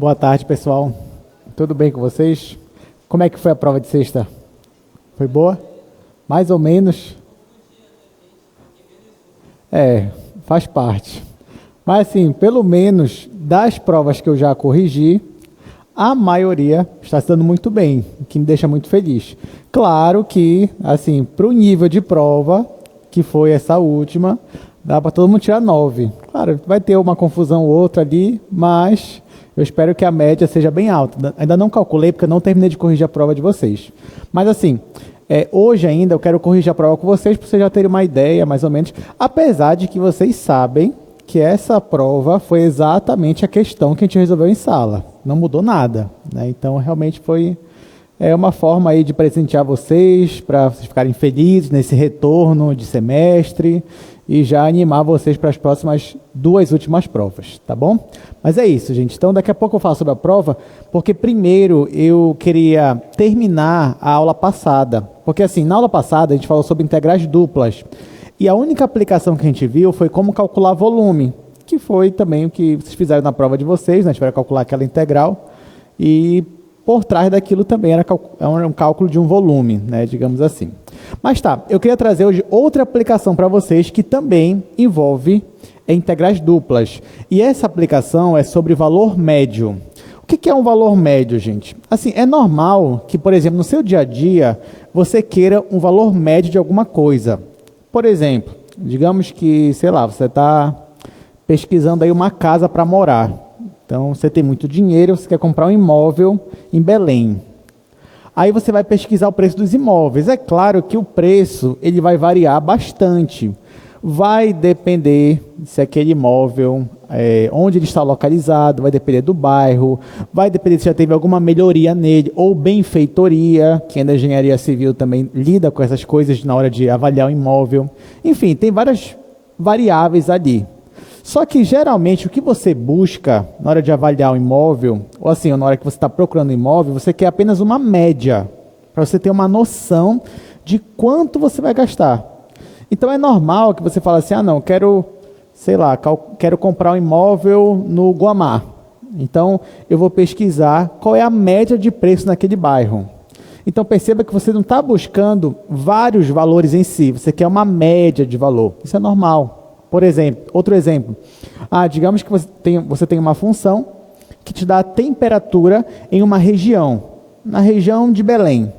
Boa tarde, pessoal. Tudo bem com vocês? Como é que foi a prova de sexta? Foi boa? Mais ou menos? Faz parte. Mas assim, pelo menos das provas que eu já corrigi, a maioria está se dando muito bem, o que me deixa muito feliz. Claro que, assim, para o nível de prova, que foi essa última, dá para todo mundo tirar 9. Claro, vai ter uma confusão ou outra ali, mas eu espero que a média seja bem alta. Ainda não calculei, porque eu não terminei de corrigir a prova de vocês. Mas assim, hoje ainda eu quero corrigir a prova com vocês, para vocês já terem uma ideia, mais ou menos. Apesar de que vocês sabem que essa prova foi exatamente a questão que a gente resolveu em sala. Não mudou nada, né? Então, realmente foi uma forma aí de presentear vocês, para vocês ficarem felizes nesse retorno de semestre e já animar vocês para as próximas 2 últimas provas, tá bom? Mas é isso, gente. Então, daqui a pouco eu falo sobre a prova, porque primeiro eu queria terminar a aula passada. Porque assim, na aula passada a gente falou sobre integrais duplas. E a única aplicação que a gente viu foi como calcular volume, que foi também o que vocês fizeram na prova de vocês, né? Tiveram que calcular aquela integral, e por trás daquilo também era um cálculo de um volume, né? Digamos assim. Mas tá, eu queria trazer hoje outra aplicação para vocês que também envolve integrais duplas. E essa aplicação é sobre valor médio. O que é um valor médio, gente? Assim, é normal que, por exemplo, no seu dia a dia, você queira um valor médio de alguma coisa. Por exemplo, digamos que, sei lá, você está pesquisando aí uma casa para morar. Então, você tem muito dinheiro, você quer comprar um imóvel em Belém. Aí você vai pesquisar o preço dos imóveis. É claro que o preço ele vai variar bastante. Vai depender se aquele imóvel, onde ele está localizado, vai depender do bairro, vai depender se já teve alguma melhoria nele, ou benfeitoria, que ainda a engenharia civil também lida com essas coisas na hora de avaliar o imóvel. Enfim, tem várias variáveis ali. Só que geralmente o que você busca na hora de avaliar o imóvel, ou assim, na hora que você está procurando um imóvel, você quer apenas uma média, para você ter uma noção de quanto você vai gastar. Então é normal que você fale assim, não, quero comprar um imóvel no Guamá. Então eu vou pesquisar qual é a média de preço naquele bairro. Então perceba que você não está buscando vários valores em si, você quer uma média de valor. Isso é normal. Por exemplo, outro exemplo. Digamos que você tem uma função que te dá a temperatura em uma região, na região de Belém.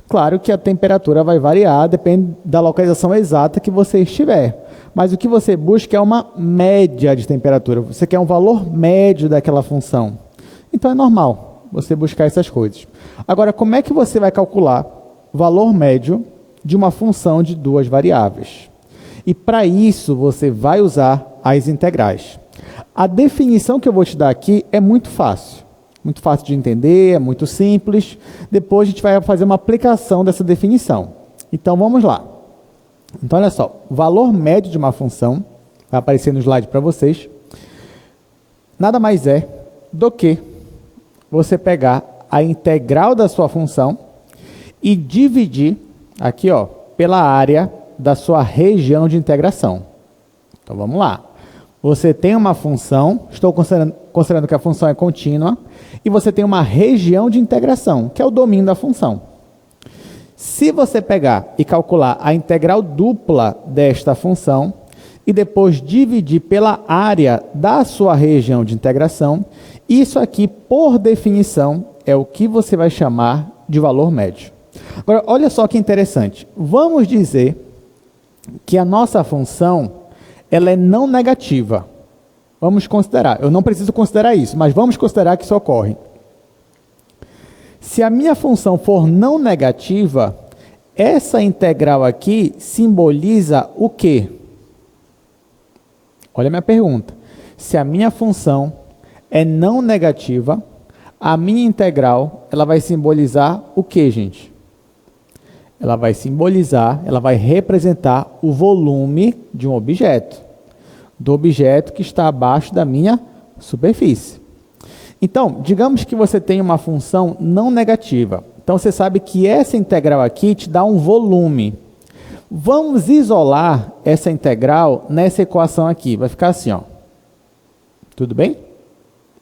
Claro que a temperatura vai variar, depende da localização exata que você estiver. Mas o que você busca é uma média de temperatura. Você quer um valor médio daquela função. Então é normal você buscar essas coisas. Agora, como é que você vai calcular o valor médio de uma função de 2 variáveis? E para isso você vai usar as integrais. A definição que eu vou te dar aqui é muito fácil. Muito fácil de entender, é muito simples. Depois a gente vai fazer uma aplicação dessa definição. Então vamos lá. Então olha só, o valor médio de uma função, vai aparecer no slide para vocês, nada mais é do que você pegar a integral da sua função e dividir aqui, pela área da sua região de integração. Então vamos lá. Você tem uma função, estou considerando que a função é contínua, e você tem uma região de integração, que é o domínio da função. Se você pegar e calcular a integral dupla desta função, e depois dividir pela área da sua região de integração, isso aqui, por definição, é o que você vai chamar de valor médio. Agora, olha só que interessante. Vamos dizer que a nossa função ela é não negativa. Vamos considerar. Eu não preciso considerar isso, mas vamos considerar que isso ocorre. Se a minha função for não negativa, essa integral aqui simboliza o quê? Olha a minha pergunta. Se a minha função é não negativa, a minha integral ela vai simbolizar o quê, gente? Ela vai representar o volume de um objeto, do objeto que está abaixo da minha superfície. Então, digamos que você tem uma função não negativa. Então, você sabe que essa integral aqui te dá um volume. Vamos isolar essa integral nessa equação aqui. Vai ficar assim, Tudo bem?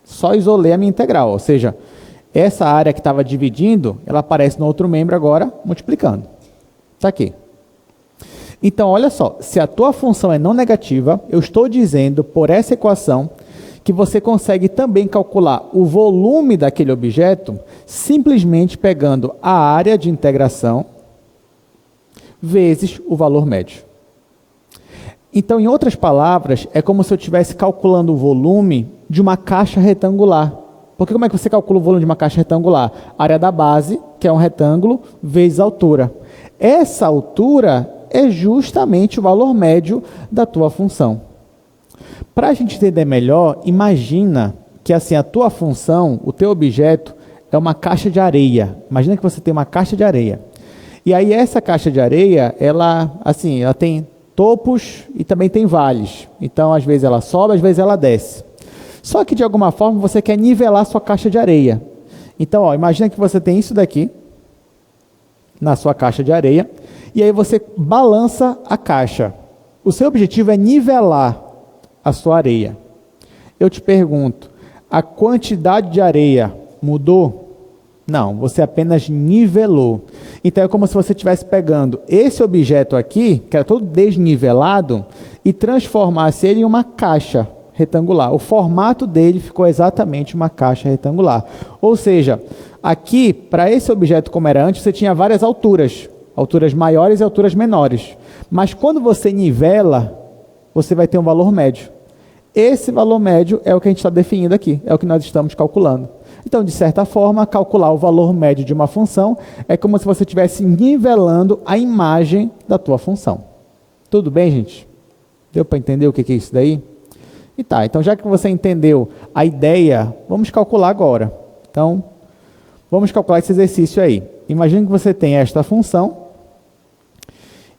Só isolei a minha integral, ou seja, essa área que estava dividindo, ela aparece no outro membro agora, multiplicando. Está aqui. Então, olha só, se a tua função é não negativa, eu estou dizendo, por essa equação, que você consegue também calcular o volume daquele objeto simplesmente pegando a área de integração vezes o valor médio. Então, em outras palavras, é como se eu estivesse calculando o volume de uma caixa retangular. Porque como é que você calcula o volume de uma caixa retangular? Área da base, que é um retângulo, vezes a altura. Essa altura é justamente o valor médio da tua função. Para a gente entender melhor, imagina que assim, a tua função, o teu objeto, é uma caixa de areia. Imagina que você tem uma caixa de areia. E aí essa caixa de areia, ela tem topos e também tem vales. Então, às vezes ela sobe, às vezes ela desce. Só que, de alguma forma, você quer nivelar sua caixa de areia. Então, ó, imagina que você tem isso daqui na sua caixa de areia, e aí você balança a caixa. O seu objetivo é nivelar a sua areia. Eu te pergunto, a quantidade de areia mudou? Não, você apenas nivelou. Então é como se você estivesse pegando esse objeto aqui, que era todo desnivelado, e transformasse ele em uma caixa retangular. O formato dele ficou exatamente uma caixa retangular. Ou seja, aqui, para esse objeto como era antes, você tinha várias alturas. Alturas maiores e alturas menores. Mas quando você nivela, você vai ter um valor médio. Esse valor médio é o que a gente está definindo aqui, é o que nós estamos calculando. Então, de certa forma, calcular o valor médio de uma função é como se você estivesse nivelando a imagem da tua função. Tudo bem, gente? Deu para entender o que é isso daí? E tá, então já que você entendeu a ideia, vamos calcular agora. Então, vamos calcular esse exercício aí. Imagine que você tem esta função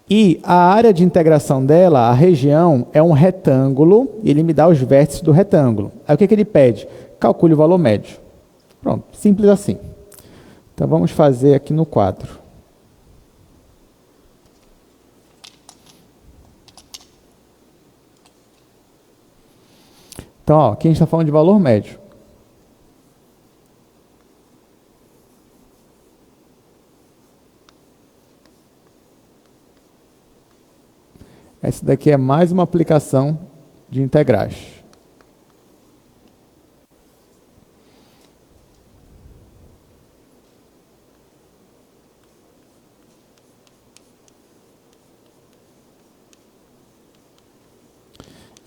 e a área de integração dela, a região, é um retângulo e ele me dá os vértices do retângulo. Aí o que ele pede? Calcule o valor médio. Pronto, simples assim. Então vamos fazer aqui no quadro. Então, ó, aqui a gente está falando de valor médio. Essa daqui é mais uma aplicação de integrais.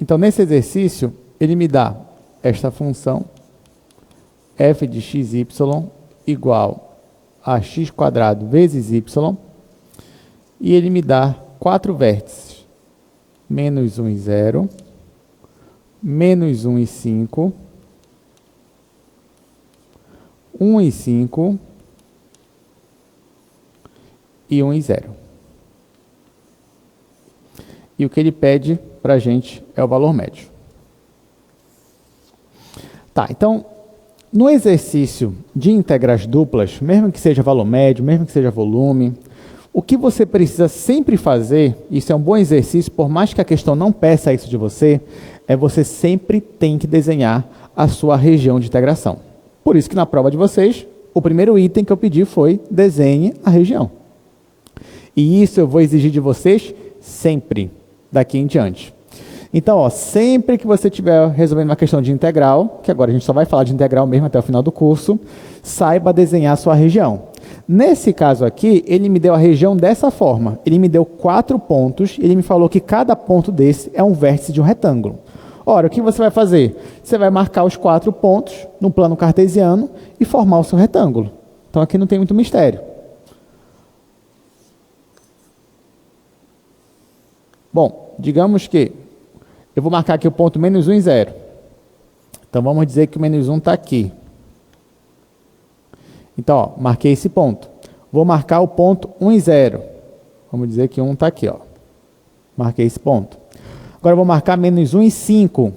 Então, nesse exercício, ele me dá esta função f de xy igual a x² vezes y, e ele me dá 4 vértices. Menos 1 e 0, menos 1 e 5, 1 e 5 e 1 e 0. E o que ele pede para a gente é o valor médio. Tá, então, no exercício de integrais duplas, mesmo que seja valor médio, mesmo que seja volume, o que você precisa sempre fazer, isso é um bom exercício, por mais que a questão não peça isso de você, é você sempre tem que desenhar a sua região de integração. Por isso que na prova de vocês, o primeiro item que eu pedi foi desenhe a região. E isso eu vou exigir de vocês sempre, daqui em diante. Então, ó, sempre que você estiver resolvendo uma questão de integral, que agora a gente só vai falar de integral mesmo até o final do curso, saiba desenhar a sua região. Nesse caso aqui, ele me deu a região dessa forma. Ele me deu 4 pontos, ele me falou que cada ponto desse é um vértice de um retângulo. Ora, o que você vai fazer? Você vai marcar os 4 pontos no plano cartesiano e formar o seu retângulo. Então, aqui não tem muito mistério. Bom, digamos que eu vou marcar aqui o ponto menos 1 e 0. Então, vamos dizer que o menos 1 está aqui. Então, ó, marquei esse ponto. Vou marcar o ponto 1 e 0. Vamos dizer que 1 está aqui. Ó. Marquei esse ponto. Agora, eu vou marcar menos 1 e 5.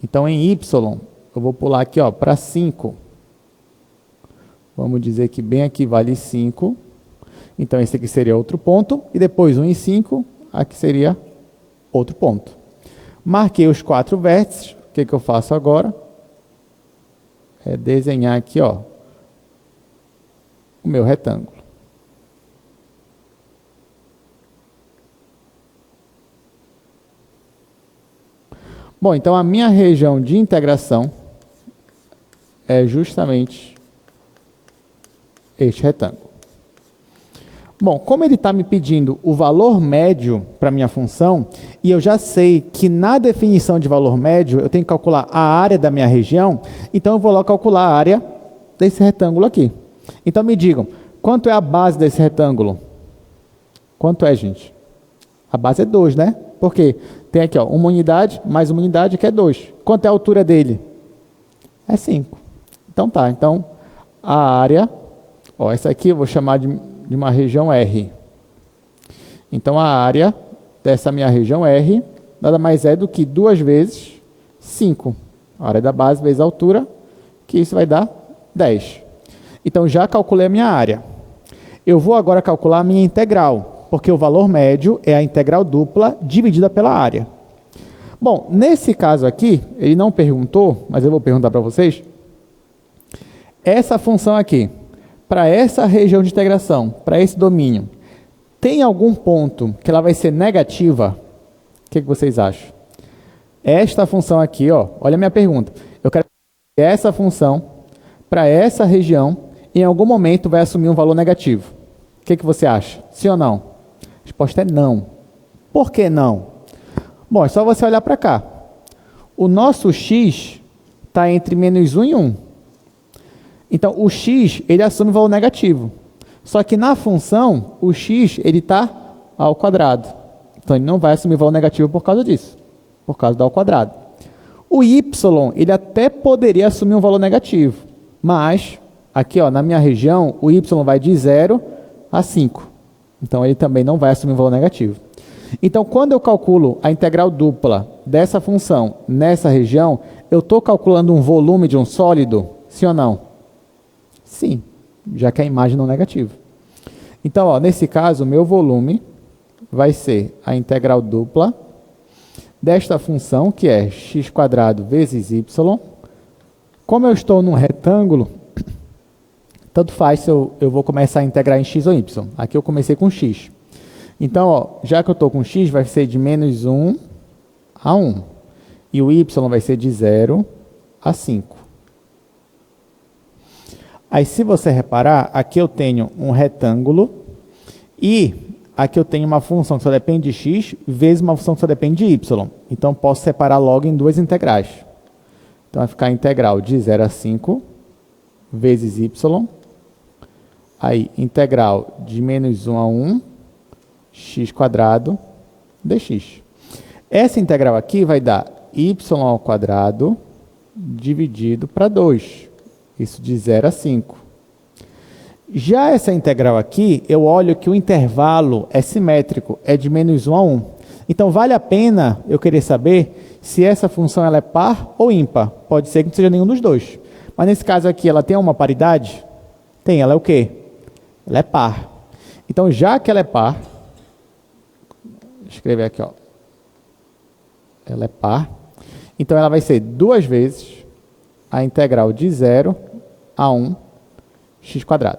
Então, em y, eu vou pular aqui para 5. Vamos dizer que bem aqui vale 5. Então, esse aqui seria outro ponto. E depois 1 e 5, aqui seria outro ponto. Marquei os 4 vértices. O que eu faço agora? é desenhar aqui, ó, o meu retângulo. Bom, então a minha região de integração é justamente este retângulo. Bom, como ele está me pedindo o valor médio para a minha função, e eu já sei que na definição de valor médio eu tenho que calcular a área da minha região, então eu vou lá calcular a área desse retângulo aqui. Então me digam, quanto é a base desse retângulo? Quanto é, gente? A base é 2, né? Por quê? Tem aqui, ó, uma unidade mais uma unidade, que é 2. Quanto é a altura dele? É 5. Então tá, então a área, ó, essa aqui eu vou chamar de uma região R. Então a área dessa minha região R nada mais é do que 2 vezes 5. A área da base vezes a altura, que isso vai dar 10. Então já calculei a minha área. Eu vou agora calcular a minha integral, porque o valor médio é a integral dupla dividida pela área. Bom, nesse caso aqui, ele não perguntou, mas eu vou perguntar para vocês. Essa função aqui, para essa região de integração, para esse domínio, tem algum ponto que ela vai ser negativa? O que vocês acham? Esta função aqui, ó, olha a minha pergunta. Eu quero que essa função, para essa região, em algum momento vai assumir um valor negativo. O que você acha? Sim ou não? A resposta é não. Por que não? Bom, é só você olhar para cá. O nosso x está entre menos 1 e 1. Então, o x, ele assume valor negativo. Só que na função, o x, ele está ao quadrado. Então, ele não vai assumir valor negativo por causa disso. Por causa do ao quadrado. O y, ele até poderia assumir um valor negativo. Mas, aqui, ó, na minha região, o y vai de 0 a 5. Então, ele também não vai assumir um valor negativo. Então, quando eu calculo a integral dupla dessa função nessa região, eu estou calculando um volume de um sólido? Sim ou não? Sim, já que a imagem não é negativa. Então, ó, nesse caso, o meu volume vai ser a integral dupla desta função, que é x² vezes y. Como eu estou num retângulo, tanto faz se eu vou começar a integrar em x ou y. Aqui eu comecei com x. Então, ó, já que eu estou com x, vai ser de menos 1 a 1. E o y vai ser de 0 a 5. Aí, se você reparar, aqui eu tenho um retângulo e aqui eu tenho uma função que só depende de x vezes uma função que só depende de y. Então, posso separar logo em duas integrais. Então, vai ficar a integral de 0 a 5 vezes y. Aí, integral de menos 1 a 1, x² dx. Essa integral aqui vai dar y² dividido para 2. Isso de 0 a 5. Já essa integral aqui, eu olho que o intervalo é simétrico, é de menos 1 a 1. Então, vale a pena eu querer saber se essa função ela é par ou ímpar. Pode ser que não seja nenhum dos dois. Mas nesse caso aqui, ela tem uma paridade? Tem. Ela é o quê? Ela é par. Então, já que ela é par, vou escrever aqui, ó. Ela é par. Então, ela vai ser 2 vezes a integral de 0 a 1 x².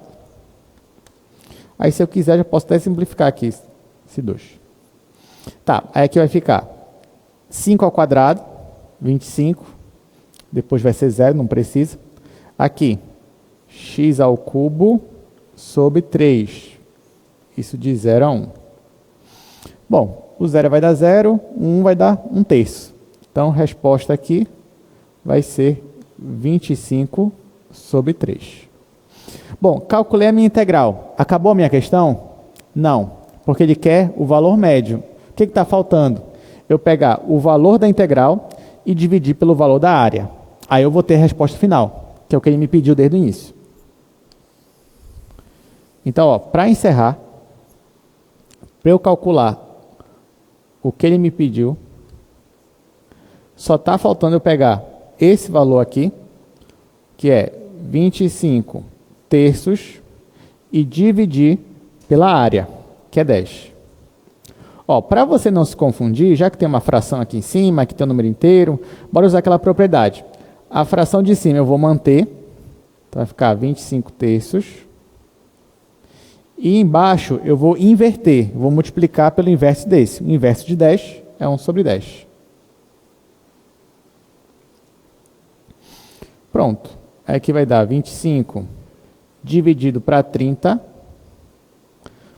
Aí, se eu quiser, já posso até simplificar aqui esse 2. Tá, aí aqui vai ficar 5², 25. Depois vai ser 0, não precisa. Aqui, x³ sobre 3. Isso de 0 a 1. Bom, o 0 vai dar 0, o 1 vai dar 1/3. Então, a resposta aqui vai ser 25 sobre 3. Bom, calculei a minha integral. Acabou a minha questão? Não, porque ele quer o valor médio. O que está faltando? Eu pegar o valor da integral e dividir pelo valor da área. Aí eu vou ter a resposta final, que é o que ele me pediu desde o início. Então, para encerrar, para eu calcular o que ele me pediu, só está faltando eu pegar esse valor aqui, que é 25/3, e dividir pela área, que é 10. Para você não se confundir, já que tem uma fração aqui em cima, aqui tem um número inteiro, bora usar aquela propriedade. A fração de cima eu vou manter, Então vai ficar 25 terços. E embaixo eu vou inverter, vou multiplicar pelo inverso desse. O inverso de 10 é 1 sobre 10. Pronto. Aqui vai dar 25 dividido para 30.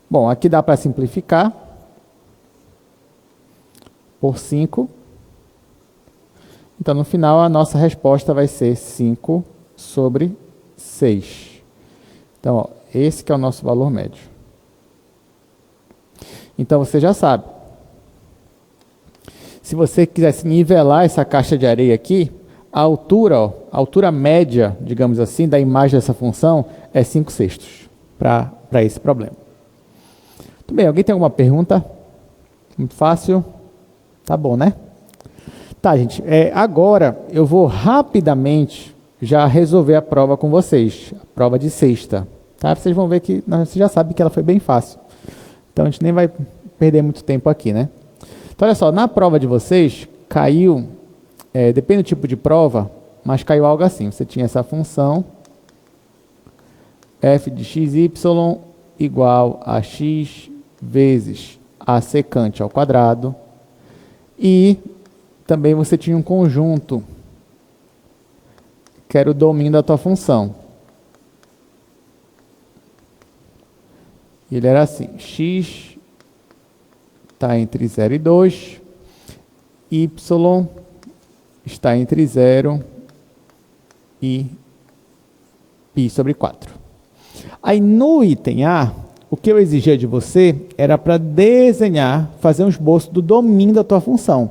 Bom, aqui dá para simplificar por 5. Então, no final, a nossa resposta vai ser 5 sobre 6. Então, ó, esse que é o nosso valor médio. Então, você já sabe. Se você quisesse nivelar essa caixa de areia aqui, a altura, ó, a altura média, digamos assim, da imagem dessa função é 5/6 para esse problema. Muito bem, alguém tem alguma pergunta? Muito fácil. Tá bom, né? Tá, gente. Agora eu vou rapidamente já resolver a prova com vocês. A prova de sexta. Tá? Vocês vão ver que você já sabe que ela foi bem fácil. Então a gente nem vai perder muito tempo aqui, né? Então olha só, na prova de vocês caiu, depende do tipo de prova, mas caiu algo assim. Você tinha essa função f de xy igual a x vezes a secante ao quadrado. E também você tinha um conjunto, que era o domínio da tua função. Ele era assim, x está entre 0 e 2, y está entre 0 e π sobre 4. Aí no item A, o que eu exigia de você era para desenhar, fazer um esboço do domínio da tua função.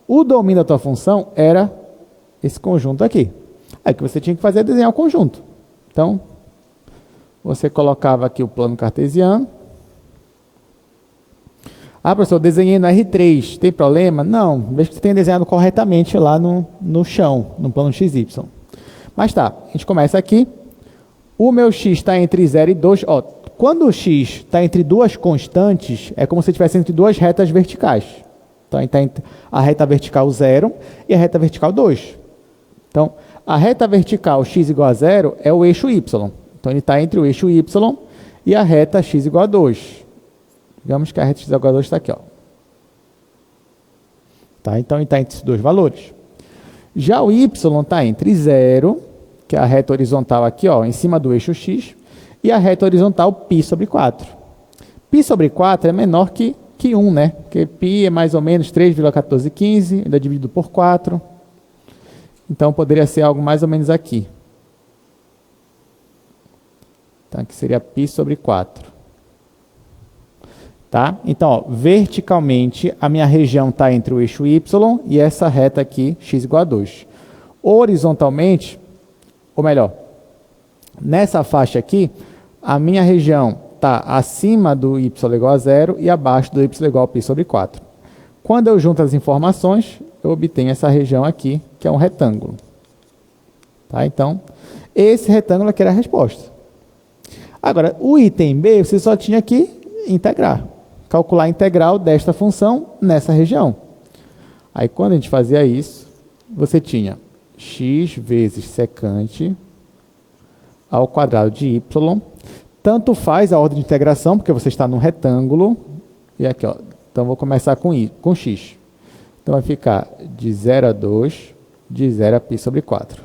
O domínio da tua função era esse conjunto aqui. Aí o que você tinha que fazer é desenhar o conjunto. Então, você colocava aqui o plano cartesiano. Ah, professor, eu desenhei no R3, tem problema? Não, veja que você tenha desenhado corretamente lá no chão, no plano XY. Mas tá, a gente começa aqui. O meu x está entre 0 e 2. Ó, quando o x está entre duas constantes, é como se estivesse entre duas retas verticais. Então, está entre a reta vertical 0 e a reta vertical 2. Então, a reta vertical x igual a 0 é o eixo y. Então, ele está entre o eixo y e a reta x igual a 2. Digamos que a reta x igual a 2 está aqui. Ó. Tá? Então, ele está entre esses dois valores. Já o y está entre 0, que é a reta horizontal aqui, ó, em cima do eixo x, e a reta horizontal π sobre 4. Π sobre 4 é menor que 1, né? Porque π é mais ou menos 3,1415, ainda dividido por 4. Então, poderia ser algo mais ou menos aqui. Então, aqui seria π sobre 4. Tá? Então, ó, verticalmente, a minha região está entre o eixo y e essa reta aqui, x igual a 2. Horizontalmente, ou melhor, nessa faixa aqui, a minha região está acima do y igual a 0 e abaixo do y igual a π sobre 4. Quando eu junto as informações, eu obtenho essa região aqui, que é um retângulo. Tá? Então, esse retângulo aqui era a resposta. Agora, o item B, você só tinha que integrar. Calcular a integral desta função nessa região. Aí, quando a gente fazia isso, você tinha x vezes secante ao quadrado de y. Tanto faz a ordem de integração, porque você está num retângulo. E aqui, ó. Então, vou começar com x. Então, vai ficar de 0 a 2, de 0 a π sobre 4.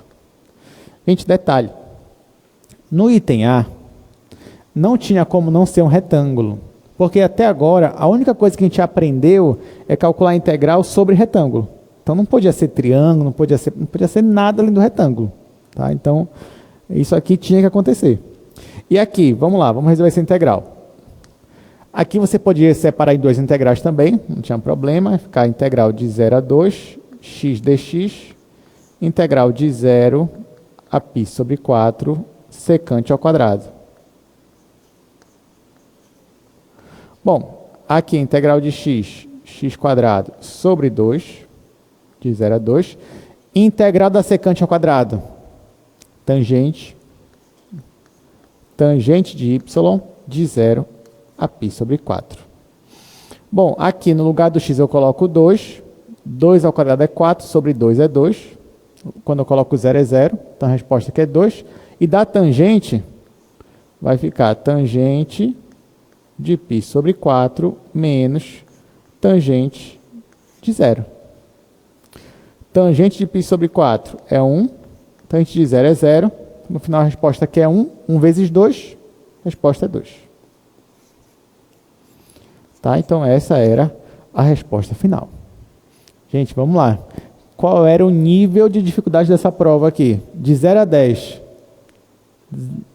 Gente, detalhe. No item A, não tinha como não ser um retângulo. Porque até agora, a única coisa que a gente aprendeu é calcular a integral sobre retângulo. Então, não podia ser triângulo, não podia ser nada além do retângulo. Tá? Então, isso aqui tinha que acontecer. E aqui, vamos lá, vamos resolver essa integral. Aqui você podia separar em duas integrais também, não tinha problema. Ficar a integral de 0 a 2, x dx, integral de 0 a π sobre 4, secante ao quadrado. Bom, aqui a integral de x, x quadrado sobre 2, de 0 a 2. Integral da secante ao quadrado, tangente de y de 0 a π sobre 4. Bom, aqui no lugar do x eu coloco 2. 2 ao quadrado é 4, sobre 2 é 2. Quando eu coloco 0 é 0, então a resposta aqui é 2. E da tangente, vai ficar tangente de π sobre 4 menos tangente de 0. Tangente de π sobre 4 é 1, tangente de 0 é 0. No final a resposta aqui é 1, 1 vezes 2, a resposta é 2. Tá? Então essa era a resposta final. Gente, vamos lá. Qual era o nível de dificuldade dessa prova aqui? De 0 a 10.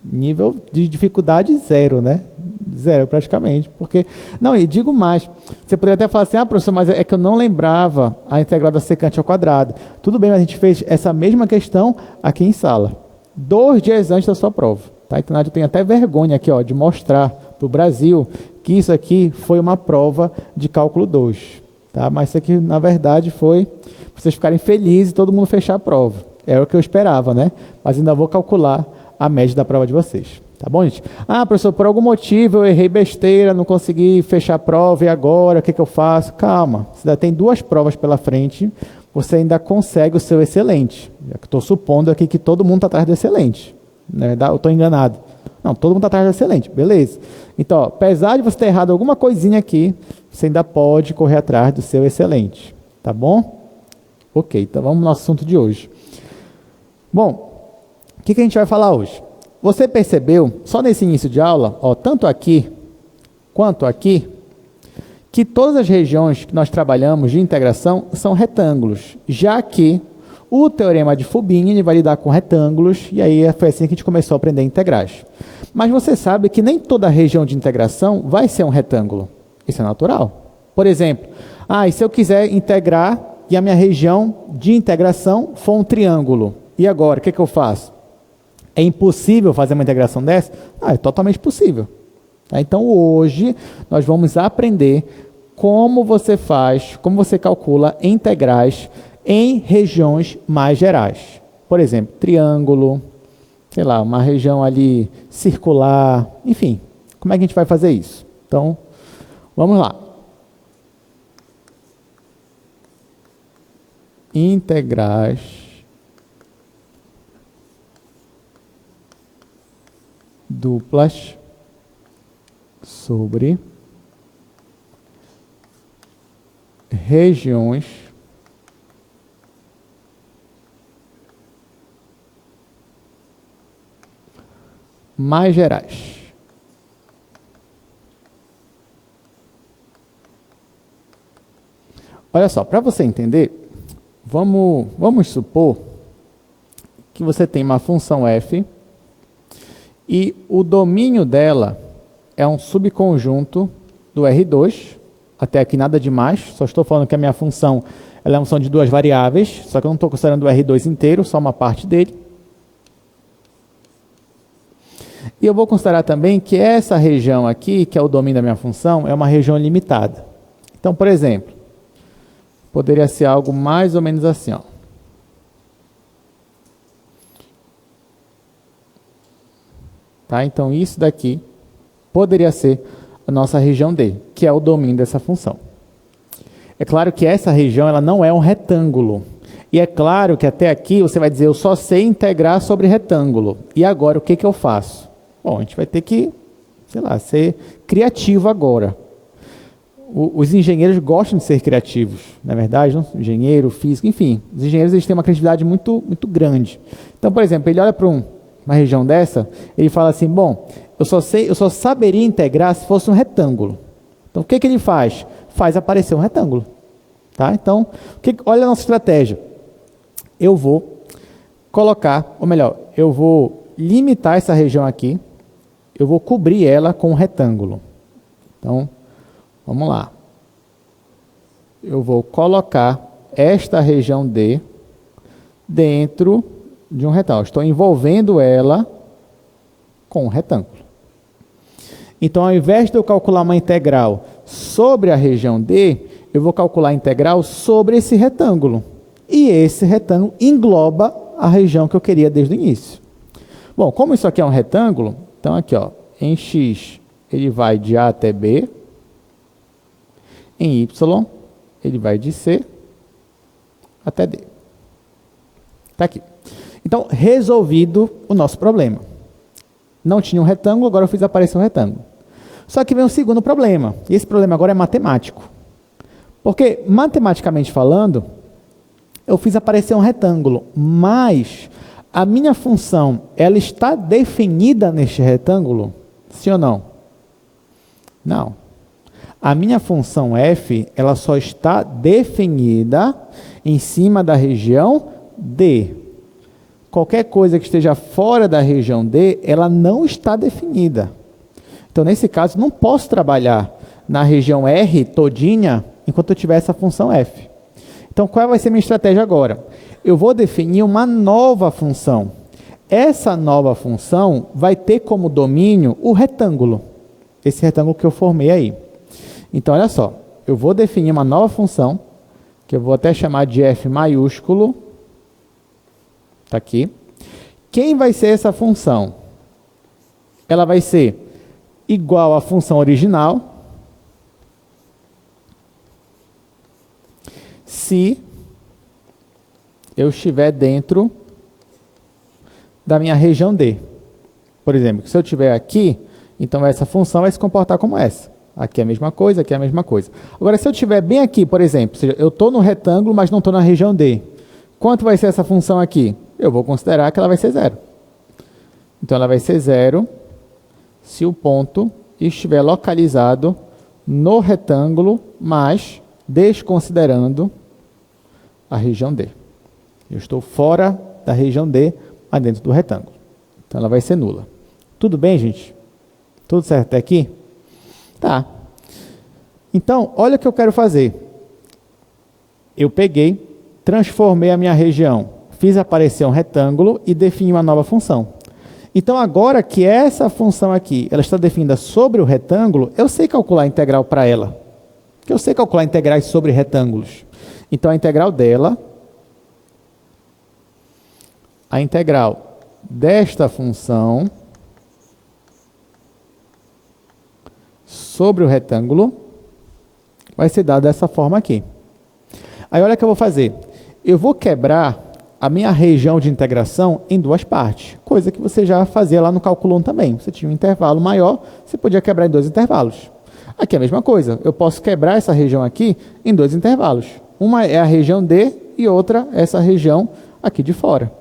Nível de dificuldade 0, né? 0 praticamente. Porque... Não, e digo mais. Você poderia até falar assim, professor, mas é que eu não lembrava a integral da secante ao quadrado. Tudo bem, mas a gente fez essa mesma questão aqui em sala. 2 dias antes da sua prova. Tá? Então, eu tenho até vergonha aqui, ó, de mostrar para o Brasil que isso aqui foi uma prova de cálculo 2. Tá? Mas isso aqui, na verdade, foi para vocês ficarem felizes e todo mundo fechar a prova. Era o que eu esperava, né? Mas ainda vou calcular a média da prova de vocês. Tá bom, gente? Professor, por algum motivo eu errei besteira, não consegui fechar a prova e agora, o que eu faço? Calma, você ainda tem 2 provas pela frente, você ainda consegue o seu excelente. Estou supondo aqui que todo mundo está atrás do excelente. Né? Eu estou enganado. Não, todo mundo está atrás do excelente. Beleza. Então, ó, apesar de você ter errado alguma coisinha aqui, você ainda pode correr atrás do seu excelente. Tá bom? Ok, então vamos ao nosso assunto de hoje. Bom, o que a gente vai falar hoje? Você percebeu, só nesse início de aula, ó, tanto aqui quanto aqui, que todas as regiões que nós trabalhamos de integração são retângulos, já que o teorema de Fubini ele vai lidar com retângulos, e aí foi assim que a gente começou a aprender integrais. Mas você sabe que nem toda região de integração vai ser um retângulo. Isso é natural. Por exemplo, e se eu quiser integrar e a minha região de integração for um triângulo, e agora, o que eu faço? É impossível fazer uma integração dessa? É totalmente possível. Tá? Então, hoje, nós vamos aprender como você faz, como você calcula integrais em regiões mais gerais. Por exemplo, triângulo, sei lá, uma região ali circular, enfim. Como é que a gente vai fazer isso? Então, vamos lá. Integrais duplas sobre regiões mais gerais. Olha só, para você entender, vamos supor que você tem uma função f e o domínio dela é um subconjunto do R2, até aqui nada demais, só estou falando que a minha função ela é uma função de 2 variáveis, só que eu não estou considerando o R2 inteiro, só uma parte dele. E eu vou considerar também que essa região aqui, que é o domínio da minha função, é uma região limitada. Então, por exemplo, poderia ser algo mais ou menos assim, ó. Tá? Então, isso daqui poderia ser a nossa região D, que é o domínio dessa função. É claro que essa região ela não é um retângulo. E é claro que até aqui você vai dizer, eu só sei integrar sobre retângulo. E agora, o que eu faço? Bom, a gente vai ter que, sei lá, ser criativo agora. Os engenheiros gostam de ser criativos, não é verdade? Não? Engenheiro, físico, enfim. Os engenheiros eles têm uma criatividade muito, muito grande. Então, por exemplo, ele olha para uma região dessa, ele fala assim, bom, eu só saberia integrar se fosse um retângulo. Então, o que ele faz? Faz aparecer um retângulo. Tá? Então, olha a nossa estratégia. Eu vou colocar, ou melhor, eu vou limitar essa região aqui, eu vou cobrir ela com um retângulo. Então, vamos lá. Eu vou colocar esta região D dentro de um retângulo. Estou envolvendo ela com um retângulo. Então, ao invés de eu calcular uma integral sobre a região D, eu vou calcular a integral sobre esse retângulo. E esse retângulo engloba a região que eu queria desde o início. Bom, como isso aqui é um retângulo, então aqui, ó, em x ele vai de A até B, em y ele vai de C até D. Está aqui. Então, Então, resolvido o nosso problema. Não tinha um retângulo, agora eu fiz aparecer um retângulo. Só que vem um segundo problema, e esse problema agora é matemático. Porque, matematicamente falando, eu fiz aparecer um retângulo, mas a minha função, ela está definida neste retângulo? Sim ou não? Não. A minha função f, ela só está definida em cima da região D. Qualquer coisa que esteja fora da região D, ela não está definida. Então, nesse caso, não posso trabalhar na região R todinha enquanto eu tiver essa função f. Então, qual vai ser a minha estratégia agora? Eu vou definir uma nova função. Essa nova função vai ter como domínio o retângulo. Esse retângulo que eu formei aí. Então, olha só. Eu vou definir uma nova função, que eu vou até chamar de f maiúsculo. Está aqui. Quem vai ser essa função? Ela vai ser igual à função original se eu estiver dentro da minha região D. Por exemplo, se eu estiver aqui, então essa função vai se comportar como essa. Aqui é a mesma coisa, aqui é a mesma coisa. Agora, se eu estiver bem aqui, por exemplo, ou seja, eu estou no retângulo, mas não estou na região D. Quanto vai ser essa função aqui? Eu vou considerar que ela vai ser zero. Então, ela vai ser zero se o ponto estiver localizado no retângulo, mas desconsiderando a região D. Eu estou fora da região D, mas dentro do retângulo. Então, ela vai ser nula. Tudo bem, gente? Tudo certo até aqui? Tá. Então, olha o que eu quero fazer. Eu peguei, transformei a minha região, fiz aparecer um retângulo e defini uma nova função. Então, agora que essa função aqui, ela está definida sobre o retângulo, eu sei calcular a integral para ela. Porque eu sei calcular integrais sobre retângulos. Então, a integral dela, a integral desta função sobre o retângulo vai ser dada dessa forma aqui. Aí, olha o que eu vou fazer. Eu vou quebrar a minha região de integração em duas partes, coisa que você já fazia lá no cálculo 1 também. Você tinha um intervalo maior, você podia quebrar em dois intervalos. Aqui é a mesma coisa, eu posso quebrar essa região aqui em dois intervalos. Uma é a região D e outra é essa região aqui de fora.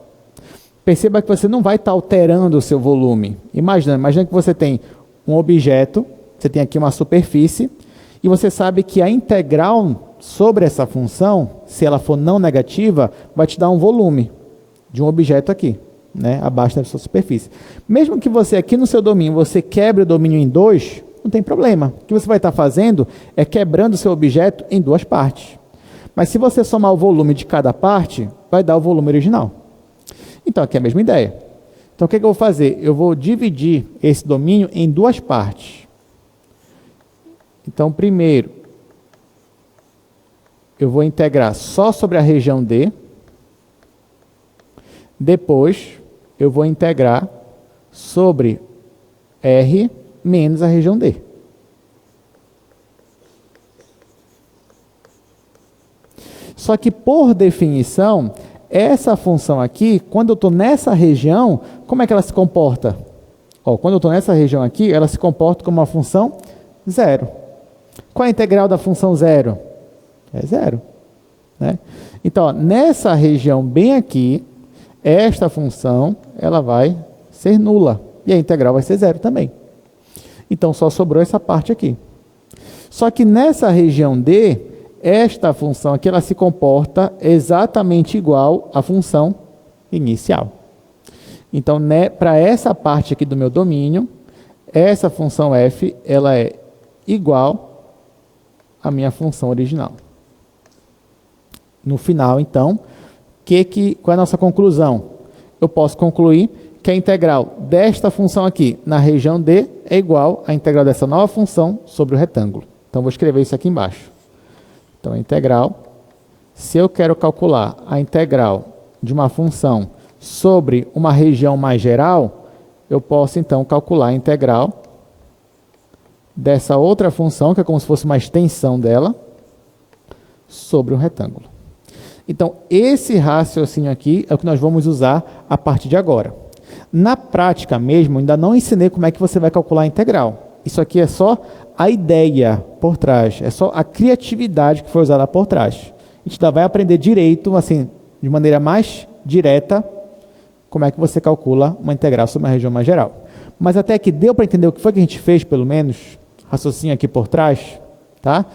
Perceba que você não vai estar alterando o seu volume. Imagina que você tem um objeto, você tem aqui uma superfície, e você sabe que a integral sobre essa função, se ela for não negativa, vai te dar um volume de um objeto aqui, né, abaixo da sua superfície. Mesmo que você aqui no seu domínio, você quebre o domínio em dois, não tem problema. O que você vai estar fazendo é quebrando o seu objeto em duas partes. Mas se você somar o volume de cada parte, vai dar o volume original. Então, aqui é a mesma ideia. Então, o que eu vou fazer? Eu vou dividir esse domínio em duas partes. Então, primeiro, eu vou integrar só sobre a região D. Depois, eu vou integrar sobre R menos a região D. Só que, por definição, essa função aqui, quando eu estou nessa região, como é que ela se comporta? Quando eu estou nessa região aqui, ela se comporta como uma função zero. Qual é a integral da função zero? É zero. Né? Então, nessa região bem aqui, esta função ela vai ser nula. E a integral vai ser zero também. Então, só sobrou essa parte aqui. Só que nessa região D, esta função aqui ela se comporta exatamente igual à função inicial. Então, né, para essa parte aqui do meu domínio, essa função f ela é igual à minha função original. No final, então, qual é a nossa conclusão? Eu posso concluir que a integral desta função aqui na região D é igual à integral dessa nova função sobre o retângulo. Então, vou escrever isso aqui embaixo. Então, a integral, se eu quero calcular a integral de uma função sobre uma região mais geral, eu posso, então, calcular a integral dessa outra função, que é como se fosse uma extensão dela, sobre um retângulo. Então, esse raciocínio aqui é o que nós vamos usar a partir de agora. Na prática mesmo, ainda não ensinei como é que você vai calcular a integral. Isso aqui é só a ideia por trás, é só a criatividade que foi usada por trás. A gente ainda vai aprender direito, assim, de maneira mais direta, como é que você calcula uma integral sobre uma região mais geral. Mas até que deu para entender o que foi que a gente fez, pelo menos, raciocínio aqui por trás, tá?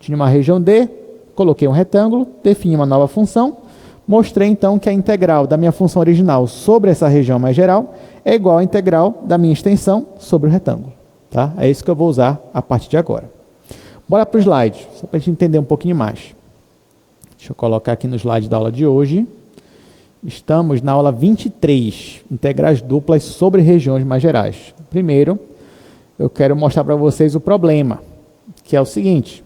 Tinha uma região D, coloquei um retângulo, defini uma nova função, mostrei então que a integral da minha função original sobre essa região mais geral é igual à integral da minha extensão sobre o retângulo. Tá? É isso que eu vou usar a partir de agora. Bora para o slide, só para a gente entender um pouquinho mais. Deixa eu colocar aqui no slide da aula de hoje. Estamos na aula 23, integrais duplas sobre regiões mais gerais. Primeiro, eu quero mostrar para vocês o problema, que é o seguinte.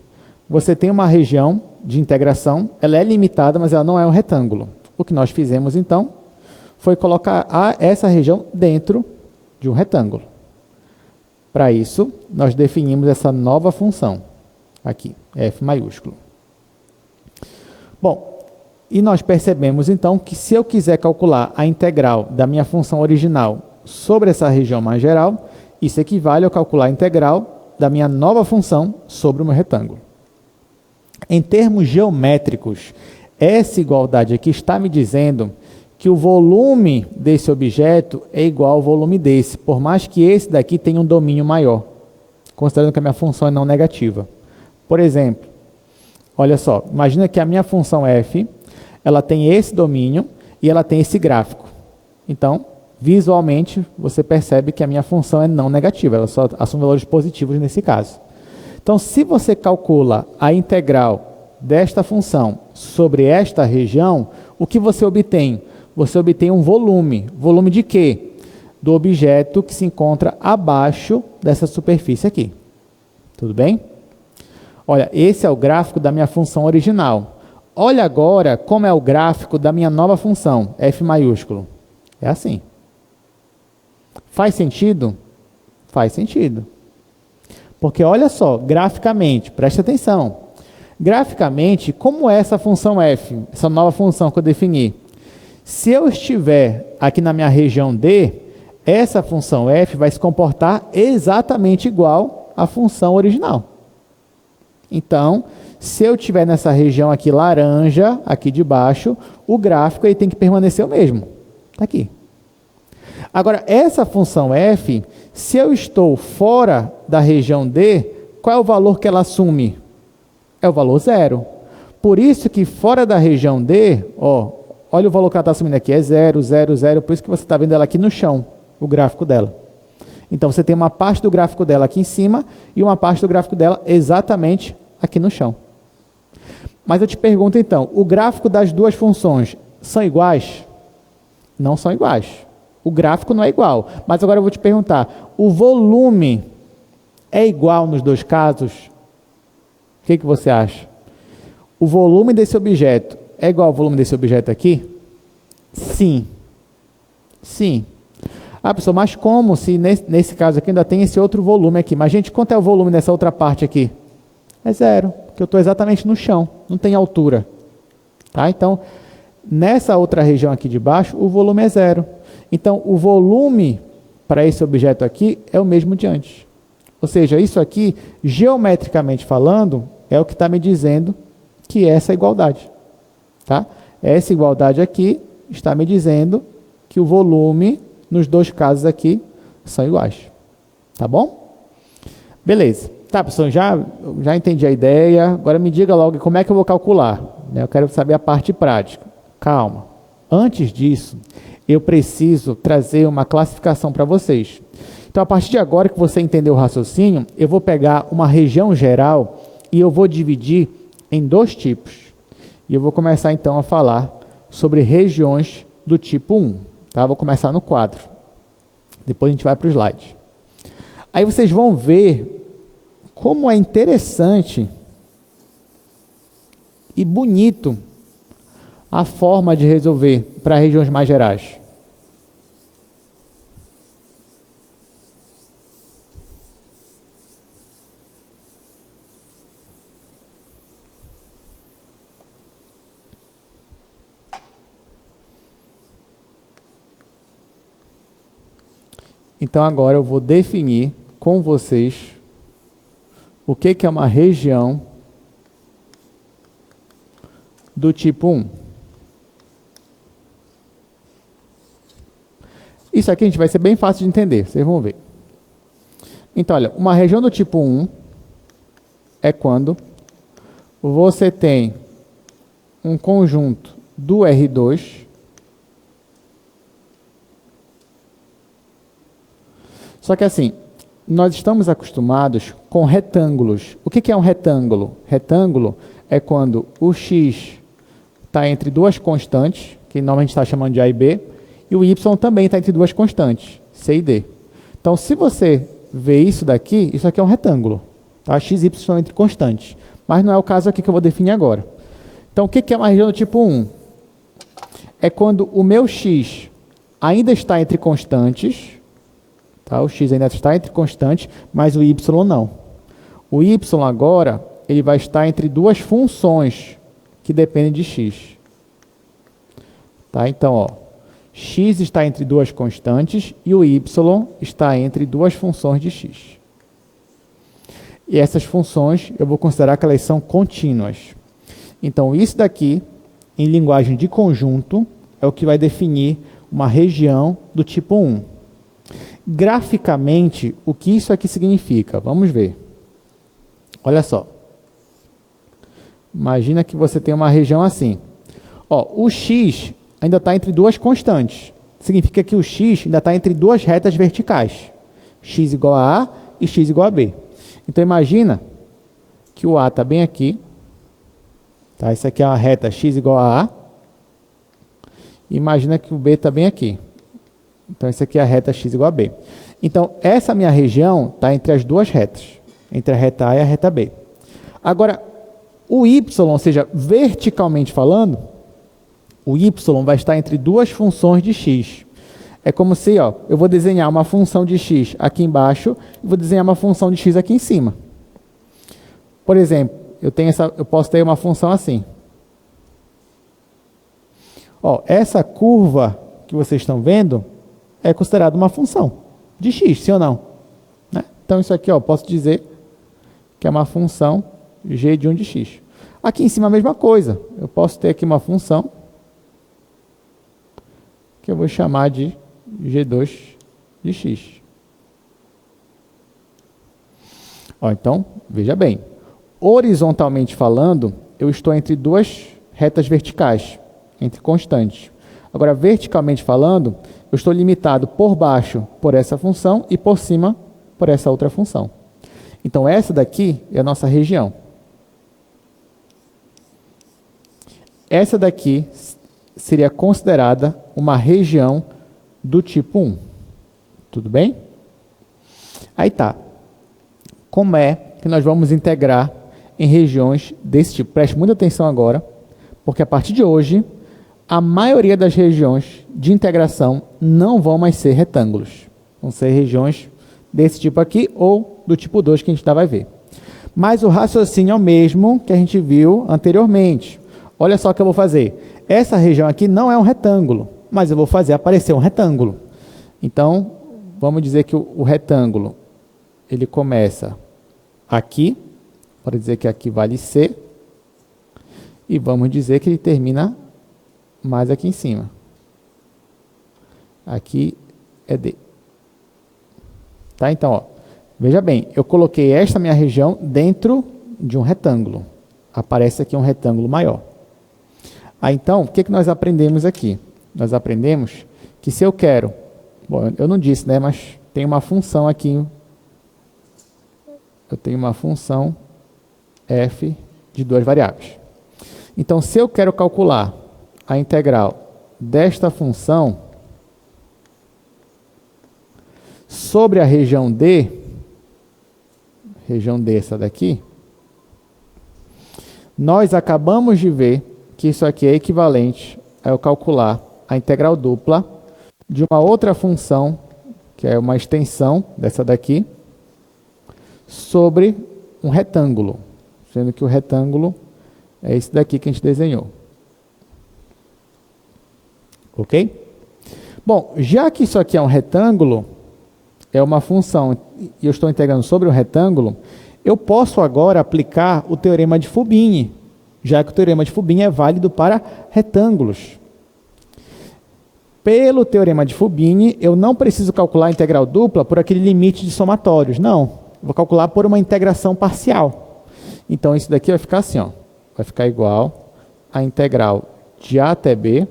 Você tem uma região de integração, ela é limitada, mas ela não é um retângulo. O que nós fizemos, então, foi colocar essa região dentro de um retângulo. Para isso, nós definimos essa nova função, aqui, f maiúsculo. Bom, e nós percebemos, então, que se eu quiser calcular a integral da minha função original sobre essa região mais geral, isso equivale a calcular a integral da minha nova função sobre o meu retângulo. Em termos geométricos, essa igualdade aqui está me dizendo que o volume desse objeto é igual ao volume desse, por mais que esse daqui tenha um domínio maior, considerando que a minha função é não negativa. Por exemplo, olha só, imagina que a minha função f, ela tem esse domínio e ela tem esse gráfico. Então, visualmente, você percebe que a minha função é não negativa, ela só assume valores positivos nesse caso. Então, se você calcula a integral desta função sobre esta região, o que você obtém? Você obtém um volume. Volume de quê? Do objeto que se encontra abaixo dessa superfície aqui. Tudo bem? Olha, esse é o gráfico da minha função original. Olha agora como é o gráfico da minha nova função, f maiúsculo. É assim. Faz sentido? Faz sentido. Porque olha só, graficamente, preste atenção. Graficamente, como é essa função f, essa nova função que eu defini? Se eu estiver aqui na minha região D, essa função f vai se comportar exatamente igual à função original. Então, se eu estiver nessa região aqui laranja, aqui de baixo, o gráfico aí tem que permanecer o mesmo. Está aqui. Agora, essa função f, se eu estou fora da região D, qual é o valor que ela assume? É o valor zero. Por isso que fora da região D, ó, olha o valor que ela está assumindo aqui, é 0, 0, 0, por isso que você está vendo ela aqui no chão, o gráfico dela. Então, você tem uma parte do gráfico dela aqui em cima e uma parte do gráfico dela exatamente aqui no chão. Mas eu te pergunto então, o gráfico das duas funções são iguais? Não são iguais. O gráfico não é igual. Mas agora eu vou te perguntar, o volume é igual nos dois casos? O que você acha? O volume desse objeto é igual ao volume desse objeto aqui? Sim. Sim. Ah, pessoal, mas como se nesse caso aqui ainda tem esse outro volume aqui? Mas, gente, quanto é o volume dessa outra parte aqui? É zero, porque eu estou exatamente no chão, não tem altura. Tá? Então, nessa outra região aqui de baixo, o volume é zero. Então, o volume para esse objeto aqui é o mesmo de antes. Ou seja, isso aqui, geometricamente falando, é o que está me dizendo que é essa igualdade. Tá? Essa igualdade aqui está me dizendo que o volume, nos dois casos aqui, são iguais. Tá bom? Beleza. Tá, pessoal, já entendi a ideia. Agora me diga logo como é que eu vou calcular. Eu quero saber a parte prática. Calma. Antes disso, eu preciso trazer uma classificação para vocês. Então, a partir de agora que você entendeu o raciocínio, eu vou pegar uma região geral e eu vou dividir em dois tipos. E eu vou começar, então, a falar sobre regiões do tipo 1. Tá? Vou começar no quadro. Depois a gente vai para o slide. Aí vocês vão ver como é interessante e bonito a forma de resolver para regiões mais gerais. Então agora eu vou definir com vocês o que é uma região do tipo 1. Isso aqui, a gente, vai ser bem fácil de entender, vocês vão ver. Então, olha, uma região do tipo 1 é quando você tem um conjunto do R2 só que assim, nós estamos acostumados com retângulos. O que é um retângulo? Retângulo é quando o x está entre duas constantes, que normalmente está chamando de A e B, e o y também está entre duas constantes, C e D. Então, se você vê isso daqui, isso aqui é um retângulo. Tá? X e y estão entre constantes. Mas não é o caso aqui que eu vou definir agora. Então, o que é uma região do tipo 1? É quando o meu x ainda está entre constantes, tá? O x ainda está entre constantes, mas o y não. O y agora, ele vai estar entre duas funções que dependem de x. Tá? Então, ó, x está entre duas constantes e o y está entre duas funções de x. E essas funções eu vou considerar que elas são contínuas. Então, isso daqui, em linguagem de conjunto, é o que vai definir uma região do tipo 1. Graficamente, o que isso aqui significa? Vamos ver. Olha só. Imagina que você tem uma região assim. Ó, o x ainda está entre duas constantes. Significa que o x ainda está entre duas retas verticais. X igual a A e x igual a B. Então, imagina que o A está bem aqui. Tá? Isso aqui é a reta x igual a A. Imagina que o B está bem aqui. Então, isso aqui é a reta x igual a B. Então, essa minha região está entre as duas retas. Entre a reta A e a reta B. Agora, o y, ou seja, verticalmente falando, o y vai estar entre duas funções de x. É como se, ó, eu vou desenhar uma função de x aqui embaixo e vou desenhar uma função de x aqui em cima. Por exemplo, eu posso ter uma função assim. Ó, essa curva que vocês estão vendo é considerada uma função de x, sim ou não? Né? Então, isso aqui, ó, posso dizer que é uma função g de 1 de x. Aqui em cima a mesma coisa. Eu posso ter aqui uma função que eu vou chamar de g2 de x. Ó, então, veja bem. Horizontalmente falando, eu estou entre duas retas verticais, entre constantes. Agora, verticalmente falando, eu estou limitado por baixo por essa função e por cima por essa outra função. Então, essa daqui é a nossa região. Essa daqui seria considerada uma região do tipo 1. Tudo bem? Aí tá. Como é que nós vamos integrar em regiões desse tipo? Preste muita atenção agora, porque a partir de hoje, a maioria das regiões de integração não vão mais ser retângulos. Vão ser regiões desse tipo aqui ou do tipo 2 que a gente ainda vai ver. Mas o raciocínio é o mesmo que a gente viu anteriormente. Olha só o que eu vou fazer. Essa região aqui não é um retângulo, mas eu vou fazer aparecer um retângulo. Então, vamos dizer que o retângulo, ele começa aqui, para dizer que aqui vale C, e vamos dizer que ele termina mais aqui em cima. Aqui é D. Tá? Então, ó, veja bem, eu coloquei esta minha região dentro de um retângulo. Aparece aqui um retângulo maior. Ah, então, o que nós aprendemos aqui? Nós aprendemos que se eu quero... Bom, eu não disse, né? Mas tem uma função aqui. Eu tenho uma função f de duas variáveis. Então, se eu quero calcular a integral desta função sobre a região D essa daqui, nós acabamos de ver que isso aqui é equivalente a eu calcular a integral dupla de uma outra função, que é uma extensão dessa daqui, sobre um retângulo, sendo que o retângulo é esse daqui que a gente desenhou. Ok? Bom, já que isso aqui é um retângulo, é uma função e eu estou integrando sobre o retângulo, eu posso agora aplicar o teorema de Fubini, já que o teorema de Fubini é válido para retângulos. Pelo teorema de Fubini, eu não preciso calcular a integral dupla por aquele limite de somatórios, não. Vou calcular por uma integração parcial. Então, isso daqui vai ficar assim, ó. Vai ficar igual a integral de A até B,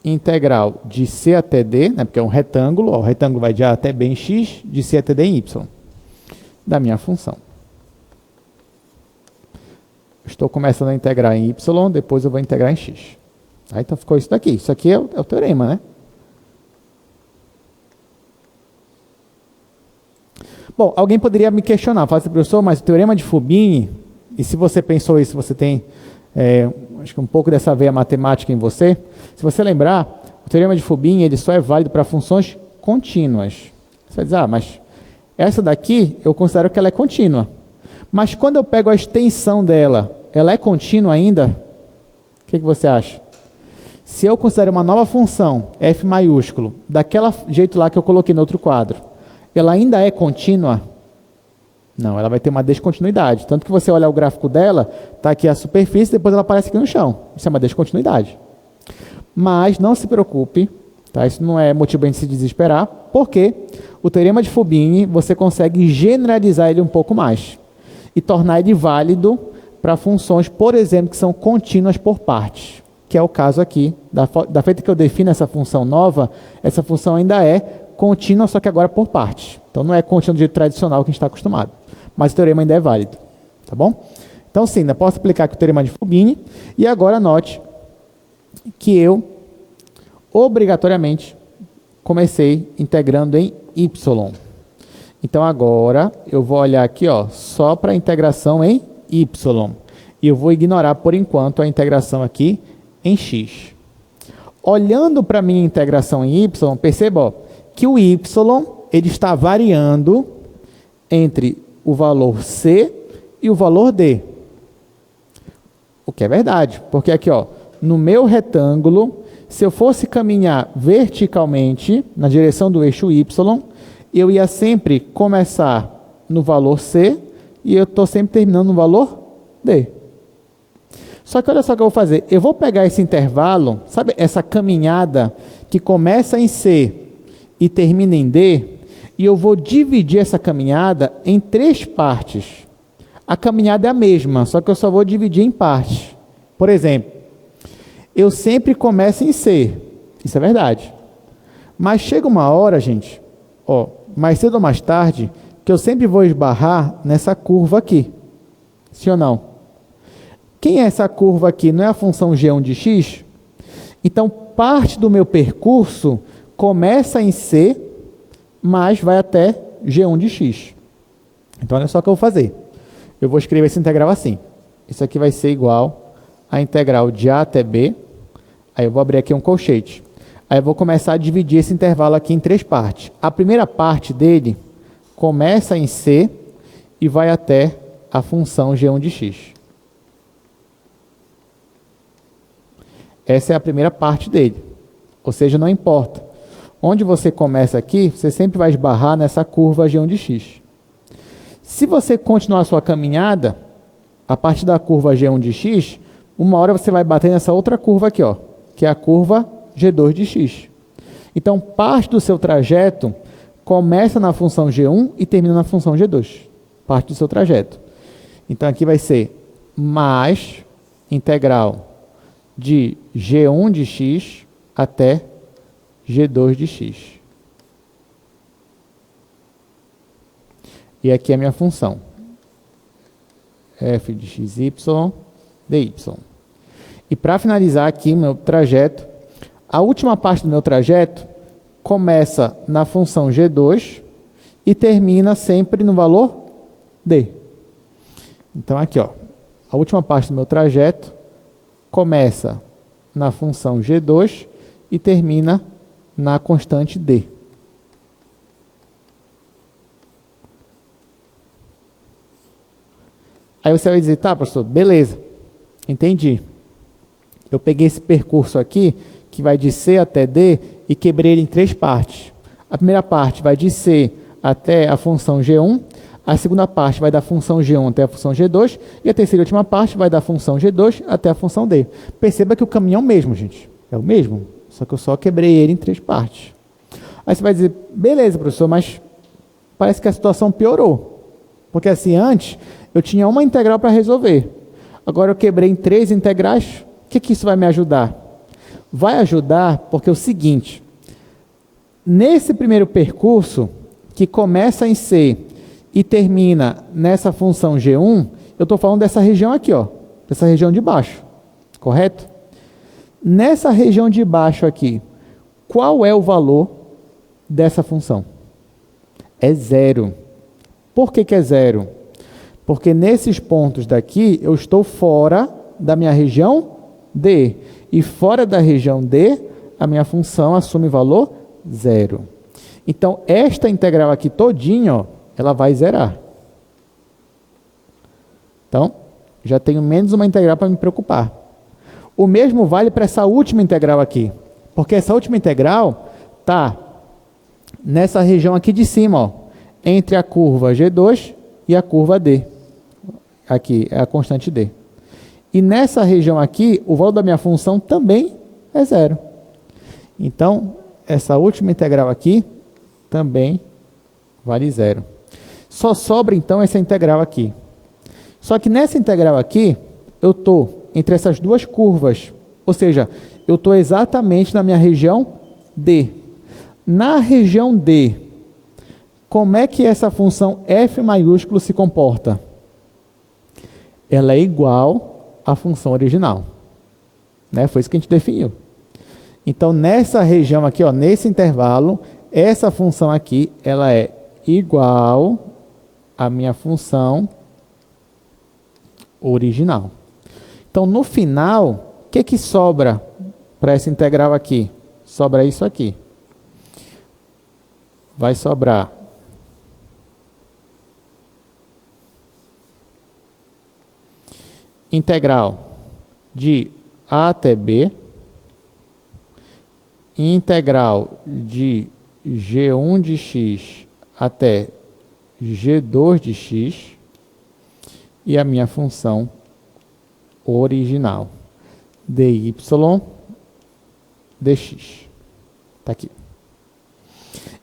integral de C até D, né, porque é um retângulo, ó, o retângulo vai de A até B em X, de C até D em Y, da minha função. Estou começando a integrar em Y, depois eu vou integrar em X. Tá, então ficou isso daqui. Isso aqui é o teorema, né? Bom, alguém poderia me questionar, falar assim, professor, mas o teorema de Fubini, e se você pensou isso, você tem acho que um pouco dessa veia matemática em você, se você lembrar, o teorema de Fubini ele só é válido para funções contínuas. Você vai dizer, mas essa daqui eu considero que ela é contínua. Mas quando eu pego a extensão dela, ela é contínua ainda? O que você acha? Se eu considero uma nova função, f maiúsculo, daquele jeito lá que eu coloquei no outro quadro, ela ainda é contínua? Não, ela vai ter uma descontinuidade. Tanto que você olha o gráfico dela, está aqui a superfície, depois ela aparece aqui no chão. Isso é uma descontinuidade. Mas não se preocupe, tá? Isso não é motivo para a gente se desesperar, porque o teorema de Fubini, você consegue generalizar ele um pouco mais e tornar ele válido para funções, por exemplo, que são contínuas por partes, que é o caso aqui. Da feita que eu defino essa função nova, essa função ainda é contínua, só que agora por partes. Então não é contínua do jeito tradicional que a gente está acostumado. Mas o teorema ainda é válido. Tá bom? Então sim, eu posso aplicar aqui o teorema de Fubini. E agora note que eu, obrigatoriamente, comecei integrando em Y. Então agora eu vou olhar aqui, ó, só para a integração em Y. E eu vou ignorar por enquanto a integração aqui em X. Olhando para a minha integração em Y, perceba, ó, que o Y ele está variando entre o valor C e o valor D. O que é verdade, porque aqui, ó, no meu retângulo, se eu fosse caminhar verticalmente na direção do eixo Y, eu ia sempre começar no valor C e eu estou sempre terminando no valor D. Só que olha só o que eu vou fazer. Eu vou pegar esse intervalo, sabe, essa caminhada que começa em C e termina em D, e eu vou dividir essa caminhada em 3 partes. A caminhada é a mesma, só que eu só vou dividir em partes. Por exemplo, eu sempre começo em C, isso é verdade. Mas chega uma hora, gente, ó, mais cedo ou mais tarde, que eu sempre vou esbarrar nessa curva aqui. Sim ou não? Quem é essa curva aqui? Não é a função g1 de x? Então, parte do meu percurso começa em C, mas vai até g1 de x. Então, olha só o que eu vou fazer. Eu vou escrever essa integral assim. Isso aqui vai ser igual a integral de A até B. Aí eu vou abrir aqui um colchete. Aí eu vou começar a dividir esse intervalo aqui em 3 partes. A primeira parte dele começa em C e vai até a função g1 de x. Essa é a primeira parte dele. Ou seja, não importa. Onde você começa aqui, você sempre vai esbarrar nessa curva g1 de x. Se você continuar a sua caminhada, a partir da curva g1 de x, uma hora você vai bater nessa outra curva aqui, ó, que é a curva g2 de x. Então, parte do seu trajeto começa na função g1 e termina na função g2. Parte do seu trajeto. Então, aqui vai ser mais integral de g1 de x até g2 de x. E aqui é a minha função. f de xy, dy. E para finalizar aqui meu trajeto, a última parte do meu trajeto começa na função g2 e termina sempre no valor d. Então aqui, ó, a última parte do meu trajeto começa na função g2 e termina na constante d. Aí você vai dizer, tá, professor, beleza, entendi. Eu peguei esse percurso aqui, que vai de C até D, e quebrei ele em 3 partes. A primeira parte vai de C até a função G1, a segunda parte vai da função G1 até a função G2, e a terceira e última parte vai da função G2 até a função D. Perceba que o caminho é o mesmo, gente. É o mesmo, só que eu só quebrei ele em 3 partes. Aí você vai dizer, beleza, professor, mas parece que a situação piorou. Porque assim, antes eu tinha uma integral para resolver. Agora eu quebrei em 3 integrais. O que isso vai me ajudar? Vai ajudar porque é o seguinte, nesse primeiro percurso, que começa em C e termina nessa função G1, eu estou falando dessa região aqui, ó, dessa região de baixo, correto? Nessa região de baixo aqui, qual é o valor dessa função? É 0. Por que é 0? Porque nesses pontos daqui, eu estou fora da minha região D. E fora da região D, a minha função assume valor 0. Então, esta integral aqui todinha, ó, ela vai zerar. Então, já tenho menos uma integral para me preocupar. O mesmo vale para essa última integral aqui. Porque essa última integral está nessa região aqui de cima, ó, entre a curva G2 e a curva D. Aqui é a constante D. E nessa região aqui, o valor da minha função também é 0. Então, essa última integral aqui também vale 0. Só sobra, então, essa integral aqui. Só que nessa integral aqui, eu estou entre essas duas curvas. Ou seja, eu estou exatamente na minha região D. Na região D, como é que essa função f maiúsculo se comporta? Ela é igual à função original. Né? Foi isso que a gente definiu. Então, nessa região aqui, ó, nesse intervalo, essa função aqui, ela é igual à minha função original. Então, no final, o que sobra para essa integral aqui? Sobra isso aqui. Vai sobrar integral de A até B, integral de G1 de x até G2 de x e a minha função original, dy dx. Está aqui.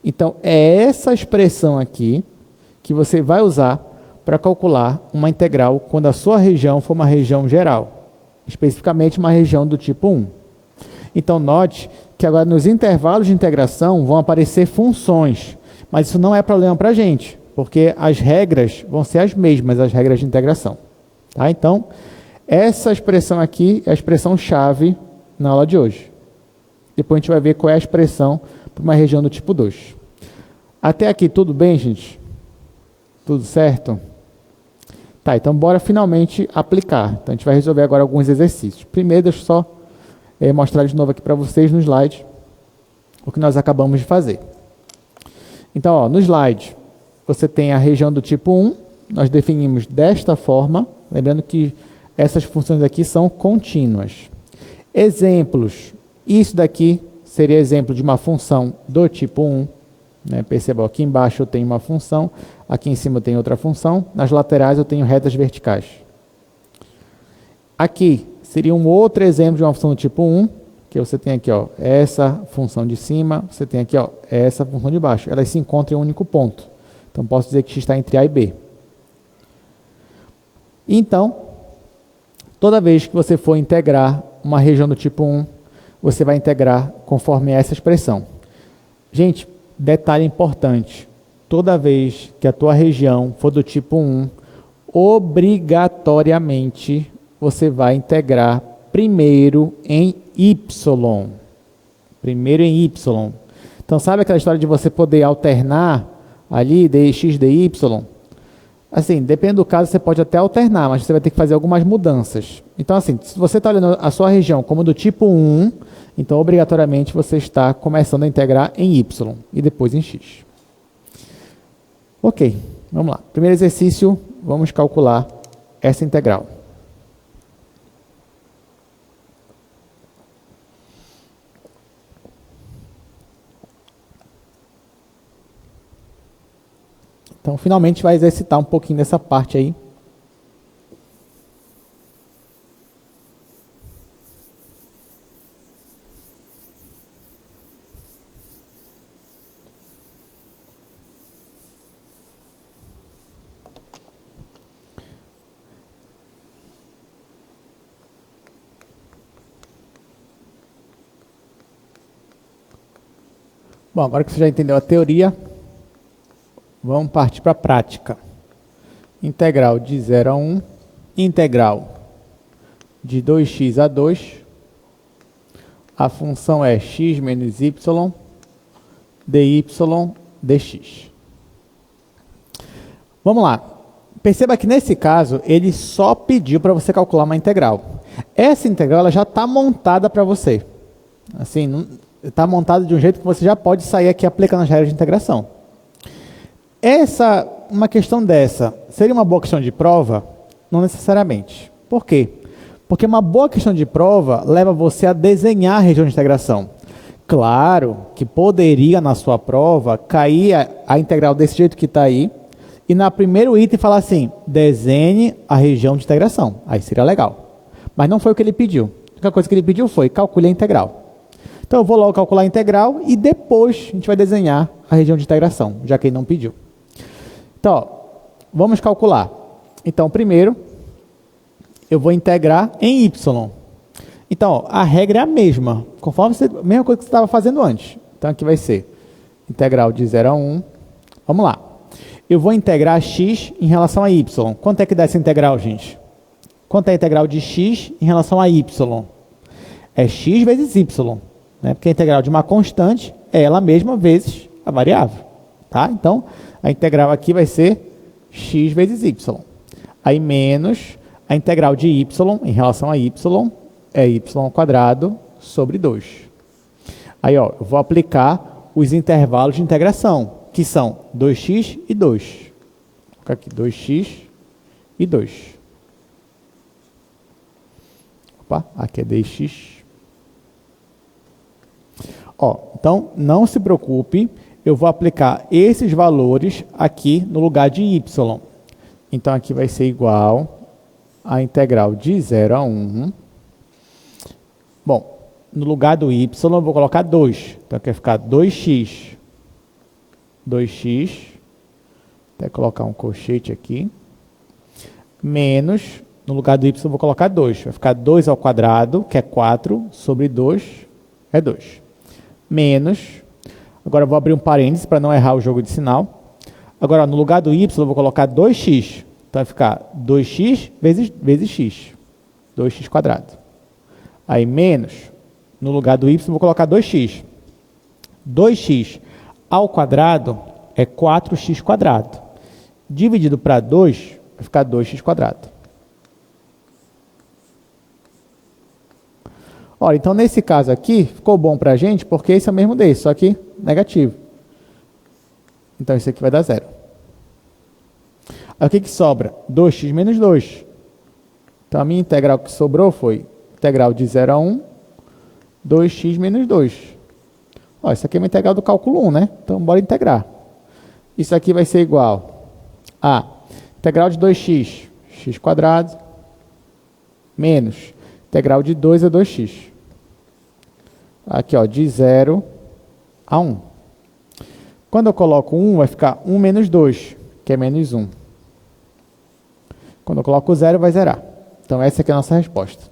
Então, é essa expressão aqui que você vai usar para calcular uma integral quando a sua região for uma região geral, especificamente uma região do tipo 1. Então, note que agora nos intervalos de integração vão aparecer funções, mas isso não é problema para a gente, porque as regras vão ser as mesmas, as regras de integração. Tá? Então, essa expressão aqui é a expressão-chave na aula de hoje. Depois a gente vai ver qual é a expressão para uma região do tipo 2. Até aqui, tudo bem, gente? Tudo certo? Tá, então bora finalmente aplicar. Então a gente vai resolver agora alguns exercícios. Primeiro, deixa eu só mostrar de novo aqui para vocês no slide o que nós acabamos de fazer. Então, ó, no slide, você tem a região do tipo 1, nós definimos desta forma, lembrando que essas funções aqui são contínuas. Exemplos, isso daqui seria exemplo de uma função do tipo 1, né? Perceba, aqui embaixo eu tenho uma função, aqui em cima eu tenho outra função, nas laterais eu tenho retas verticais. Aqui seria um outro exemplo de uma função do tipo 1, que você tem aqui, ó, essa função de cima, você tem aqui, ó, essa função de baixo. Elas se encontram em um único ponto. Então, posso dizer que x está entre A e B. Então, toda vez que você for integrar uma região do tipo 1, você vai integrar conforme essa expressão. Gente, detalhe importante. Toda vez que a tua região for do tipo 1, obrigatoriamente você vai integrar primeiro em y. Primeiro em y. Então, sabe aquela história de você poder alternar ali, dx, dy? Assim, depende do caso, você pode até alternar, mas você vai ter que fazer algumas mudanças. Então, assim, se você está olhando a sua região como do tipo 1, então, obrigatoriamente, você está começando a integrar em y e depois em x. Ok, vamos lá. Primeiro exercício, vamos calcular essa integral. Então, finalmente, vai exercitar um pouquinho dessa parte aí. Bom, agora que você já entendeu a teoria, vamos partir para a prática. Integral de 0 a 1, integral de 2x a 2, a função é x menos y, dy dx. Vamos lá. Perceba que nesse caso, ele só pediu para você calcular uma integral. Essa integral ela já está montada para você. Assim, está montada de um jeito que você já pode sair aqui aplicando as regras de integração. Uma questão dessa, seria uma boa questão de prova? Não necessariamente. Por quê? Porque uma boa questão de prova leva você a desenhar a região de integração. Claro que poderia, na sua prova, cair a integral desse jeito que está aí, e na primeiro item falar assim, desenhe a região de integração. Aí seria legal. Mas não foi o que ele pediu. A única coisa que ele pediu foi calcule a integral. Então eu vou logo calcular a integral e depois a gente vai desenhar a região de integração, já que ele não pediu. Então, ó, vamos calcular. Então, primeiro, eu vou integrar em y. Então, ó, a regra é a mesma, conforme a mesma coisa que você estava fazendo antes. Então, aqui vai ser integral de 0 a 1. Vamos lá. Eu vou integrar x em relação a y. Quanto é que dá essa integral, gente? Quanto é a integral de x em relação a y? É x vezes y. Né? Porque a integral de uma constante é ela mesma vezes a variável. Tá? Então, a integral aqui vai ser x vezes y. Aí menos a integral de y em relação a y é y² sobre 2. Aí, ó, eu vou aplicar os intervalos de integração, que são 2x e 2. Vou colocar aqui 2x e 2. Opa, aqui é dx. Ó, então, não se preocupe, eu vou aplicar esses valores aqui no lugar de y. Então, aqui vai ser igual a integral de 0 a 1. Bom, no lugar do y eu vou colocar 2. Então, aqui vai ficar 2x. 2x. Até colocar um colchete aqui. Menos, no lugar do y eu vou colocar 2. Vai ficar 2², que é 4, sobre 2 é 2. Menos, agora eu vou abrir um parênteses para não errar o jogo de sinal. Agora, no lugar do y, eu vou colocar 2x. Então, vai ficar 2x vezes x. 2x². Aí, menos, no lugar do y, eu vou colocar 2x. 2x ao quadrado é 4x². Dividido para 2, vai ficar 2x². Olha, então nesse caso aqui, ficou bom para a gente, porque esse é o mesmo desse, só que negativo. Então isso aqui vai dar 0. Aí o que sobra? 2x menos 2. Então a minha integral que sobrou foi integral de 0 a 1, 2x menos 2. Ó, isso aqui é uma integral do cálculo 1, né? Então bora integrar. Isso aqui vai ser igual a integral de 2x, x², menos integral de 2 é 2x. Aqui, ó, de 0 a 1. Quando eu coloco 1, vai ficar 1 menos 2, que é menos 1. Quando eu coloco 0, vai zerar. Então, essa aqui é a nossa resposta.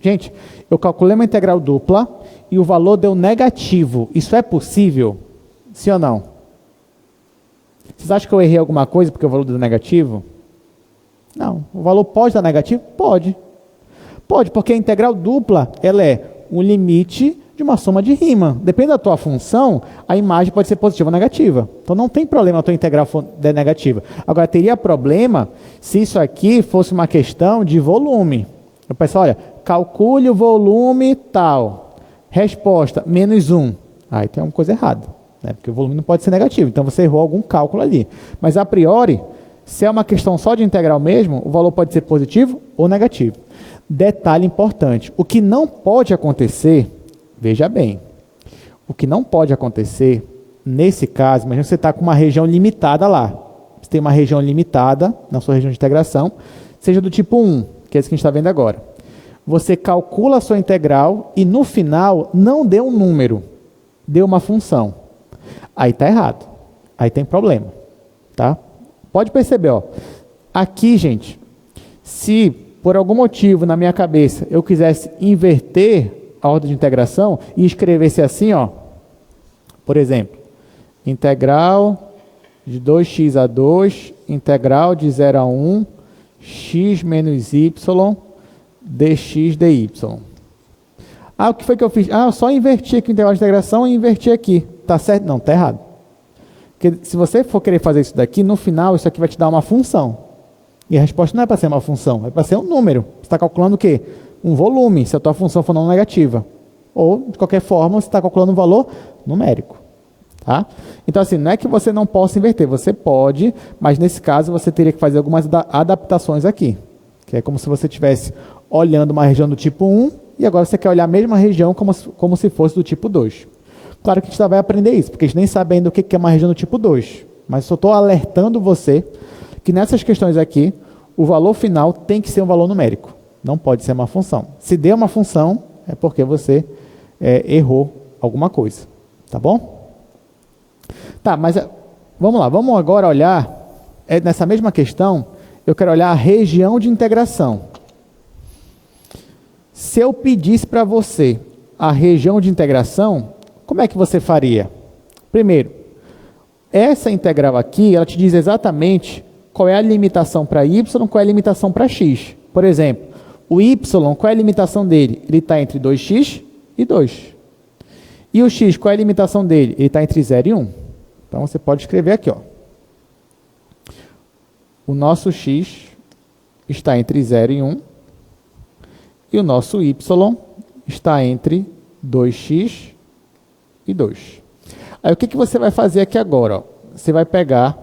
Gente, eu calculei uma integral dupla e o valor deu negativo. Isso é possível? Sim ou não? Vocês acham que eu errei alguma coisa porque o valor deu negativo? Não. O valor pode dar negativo? Pode. Pode, porque a integral dupla ela é um limite de uma soma de rima. Depende da tua função, a imagem pode ser positiva ou negativa. Então não tem problema a tua integral for negativa. Agora, teria problema se isso aqui fosse uma questão de volume. Eu penso, olha, calcule o volume tal. Resposta, menos 1. Aí tem uma coisa errada, né? Porque o volume não pode ser negativo. Então você errou algum cálculo ali. Mas a priori, se é uma questão só de integral mesmo, o valor pode ser positivo ou negativo. Detalhe importante, o que não pode acontecer, veja bem, o que não pode acontecer, nesse caso, imagina que você está com uma região limitada lá, você tem uma região limitada na sua região de integração, seja do tipo 1, que é esse que a gente está vendo agora. Você calcula a sua integral e no final não deu um número, deu uma função. Aí está errado, aí tem problema. Tá? Pode perceber, ó. Aqui, gente, se por algum motivo na minha cabeça eu quisesse inverter a ordem de integração e escrevesse assim, ó, por exemplo, integral de 2x a 2, integral de 0 a 1, x menos y, dx dy. Ah, o que foi que eu fiz? Ah, eu só inverti aqui o integral de integração e inverti aqui. Tá certo? Não, tá errado. Porque se você for querer fazer isso daqui, no final isso aqui vai te dar uma função. E a resposta não é para ser uma função, é para ser um número. Você está calculando o quê? Um volume, se a tua função for não negativa. Ou, de qualquer forma, você está calculando um valor numérico. Tá? Então, assim, não é que você não possa inverter, você pode, mas nesse caso você teria que fazer algumas adaptações aqui. Que é como se você estivesse olhando uma região do tipo 1 e agora você quer olhar a mesma região como se fosse do tipo 2. Claro que a gente já vai aprender isso, porque a gente nem sabe ainda o que é uma região do tipo 2. Mas só estou alertando você que nessas questões aqui, o valor final tem que ser um valor numérico. Não pode ser uma função. Se der uma função, é porque você errou alguma coisa. Tá bom? Tá, mas vamos lá. Vamos agora olhar, nessa mesma questão, eu quero olhar a região de integração. Se eu pedisse para você a região de integração, como é que você faria? Primeiro, essa integral aqui, ela te diz exatamente qual é a limitação para y, qual é a limitação para x. Por exemplo, o y, qual é a limitação dele? Ele está entre 2x e 2. E o x, qual é a limitação dele? Ele está entre 0 e 1. Então, você pode escrever aqui, ó. O nosso x está entre 0 e 1. E o nosso y está entre 2x e 2. Aí, o que você vai fazer aqui agora? Ó? Você vai pegar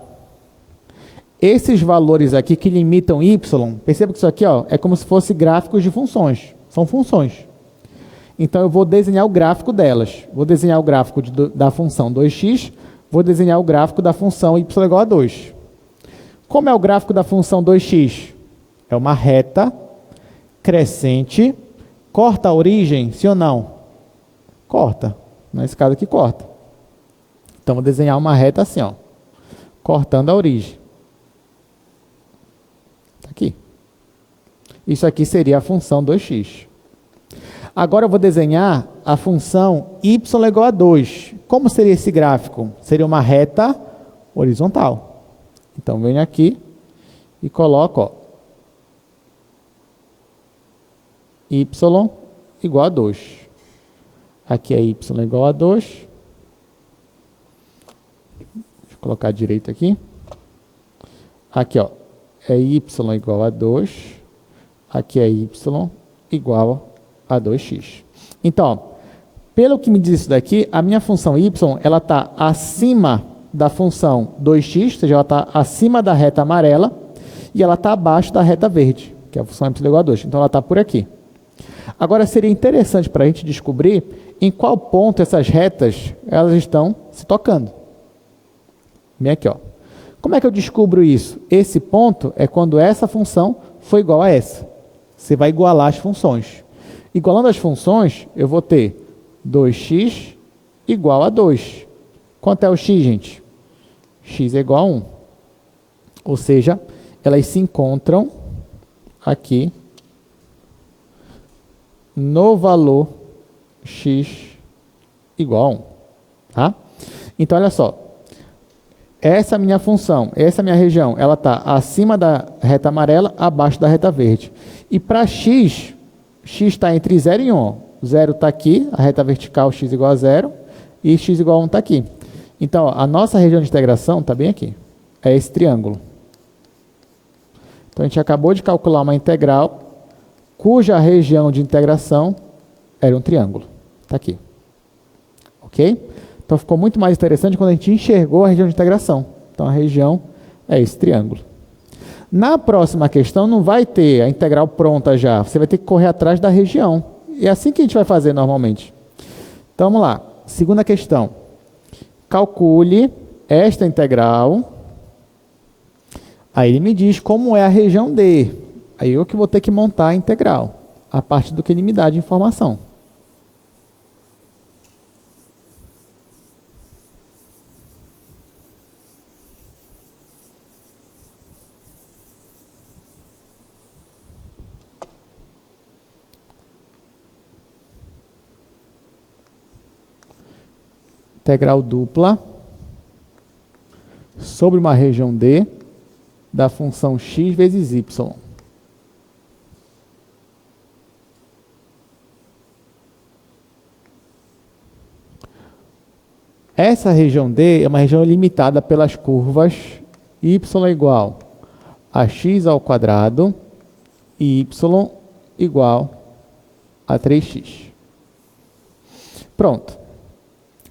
esses valores aqui que limitam y. Perceba que isso aqui, ó, é como se fosse gráficos de funções. São funções. Então, eu vou desenhar o gráfico delas. Vou desenhar o gráfico da função 2x, vou desenhar o gráfico da função y igual a 2. Como é o gráfico da função 2x? É uma reta crescente. Corta a origem, sim ou não? Corta. Nesse caso aqui, corta. Então, vou desenhar uma reta assim, ó, cortando a origem. Tá aqui. Isso aqui seria a função 2x. Agora eu vou desenhar a função y igual a 2. Como seria esse gráfico? Seria uma reta horizontal. Então, venho aqui e coloco, ó, y igual a 2. Aqui é y igual a 2. Deixa eu colocar direito aqui. Aqui, ó, é y igual a 2. Aqui é y igual a 2x. Então, ó, pelo que me diz isso daqui, a minha função y, ela está acima da função 2x, ou seja, ela está acima da reta amarela, e ela está abaixo da reta verde, que é a função y igual a 2. Então, ela está por aqui. Agora, seria interessante para a gente descobrir em qual ponto essas retas elas estão se tocando. Vem aqui, ó. Como é que eu descubro isso? Esse ponto é quando essa função for igual a essa. Você vai igualar as funções. Igualando as funções, eu vou ter 2x igual a 2. Quanto é o x, gente? X é igual a 1. Ou seja, elas se encontram aqui no valor x igual a 1. Tá? Então, olha só. Essa minha função, essa minha região, ela está acima da reta amarela, abaixo da reta verde. E para x, x está entre 0 e 1. Ó. 0 está aqui, a reta vertical x igual a 0, e x igual a 1 está aqui. Então, ó, a nossa região de integração está bem aqui. É esse triângulo. Então, a gente acabou de calcular uma integral cuja região de integração era um triângulo. Está aqui. Ok? Então, ficou muito mais interessante quando a gente enxergou a região de integração. Então, a região é esse triângulo. Na próxima questão, não vai ter a integral pronta já. Você vai ter que correr atrás da região. E é assim que a gente vai fazer normalmente. Então, vamos lá. Segunda questão. Calcule esta integral Aí ele me diz como é a região D. Aí eu que vou ter que montar a integral, a partir do que ele me dá de informação. Integral dupla sobre uma região D da função x vezes y. Essa região D é uma região limitada pelas curvas y igual a x ao quadrado e y igual a 3x. Pronto.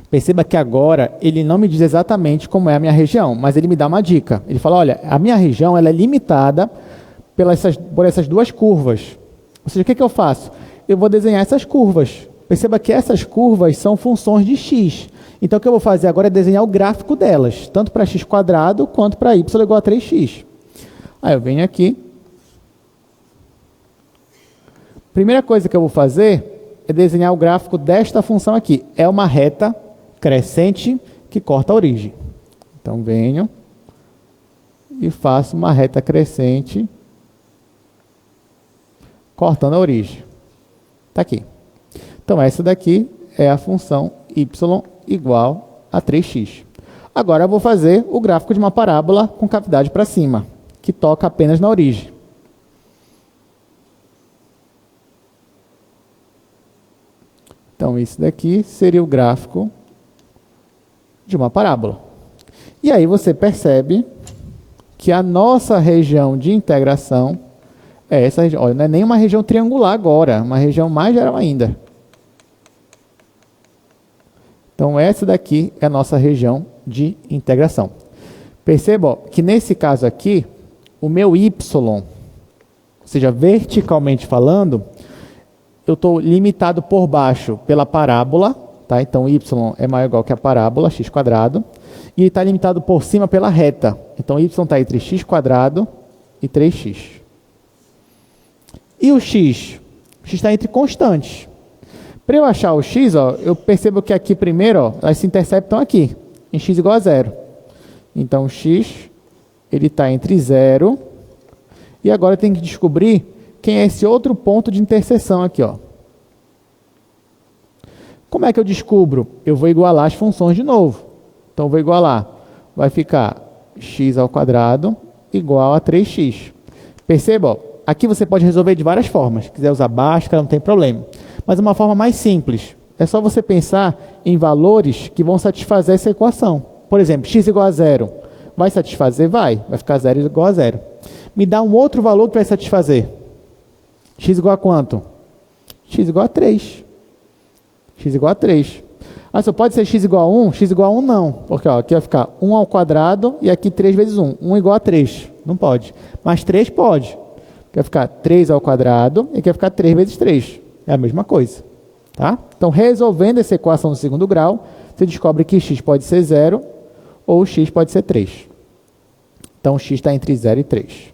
Perceba que agora ele não me diz exatamente como é a minha região, mas ele me dá uma dica. Ele fala, olha, a minha região ela é limitada por essas duas curvas. Ou seja, o que eu faço? Eu vou desenhar essas curvas. Perceba que essas curvas são funções de x. Então, o que eu vou fazer agora é desenhar o gráfico delas, tanto para x quadrado quanto para y igual a 3x. Aí eu venho aqui. Primeira coisa que eu vou fazer é desenhar o gráfico desta função aqui. É uma reta crescente que corta a origem. Então, venho e faço uma reta crescente cortando a origem. Está aqui. Então, essa daqui é a função y igual a 3x. Agora, eu vou fazer o gráfico de uma parábola com cavidade para cima, que toca apenas na origem. Então, isso daqui seria o gráfico de uma parábola. E aí você percebe que a nossa região de integração é essa região. Olha, não é nem uma região triangular agora, é uma região mais geral ainda. Então, essa daqui é a nossa região de integração. Perceba ó, que nesse caso aqui, o meu y, ou seja, verticalmente falando, eu estou limitado por baixo pela parábola, tá? Então, y é maior ou igual que a parábola, x quadrado, e está limitado por cima pela reta. Então, y está entre x quadrado e 3x. E o x? O x está entre constantes. Para eu achar o x, ó, eu percebo que aqui primeiro, ó, elas se interceptam aqui, em x igual a 0. Então, o x ele está entre 0, e agora eu tenho que descobrir quem é esse outro ponto de interseção aqui, ó. Como é que eu descubro? Eu vou igualar as funções de novo. Então, eu vou igualar. Vai ficar x ao quadrado igual a 3x. Perceba, ó, aqui você pode resolver de várias formas. Se quiser usar Bhaskara, não tem problema. Mas uma forma mais simples. É só você pensar em valores que vão satisfazer essa equação. Por exemplo, x igual a 0. Vai satisfazer? Vai. Vai ficar 0 igual a 0. Me dá um outro valor que vai satisfazer. X igual a quanto? X igual a 3. X igual a 3. Ah, só pode ser x igual a 1? X igual a 1 não. Porque ó, aqui vai ficar 1 ao quadrado e aqui 3 vezes 1. 1 igual a 3. Não pode. Mas 3 pode. Vai ficar 3 ao quadrado e aqui vai ficar 3 vezes 3. É a mesma coisa. Tá? Então, resolvendo essa equação do segundo grau, você descobre que x pode ser 0 ou x pode ser 3. Então, x está entre 0 e 3.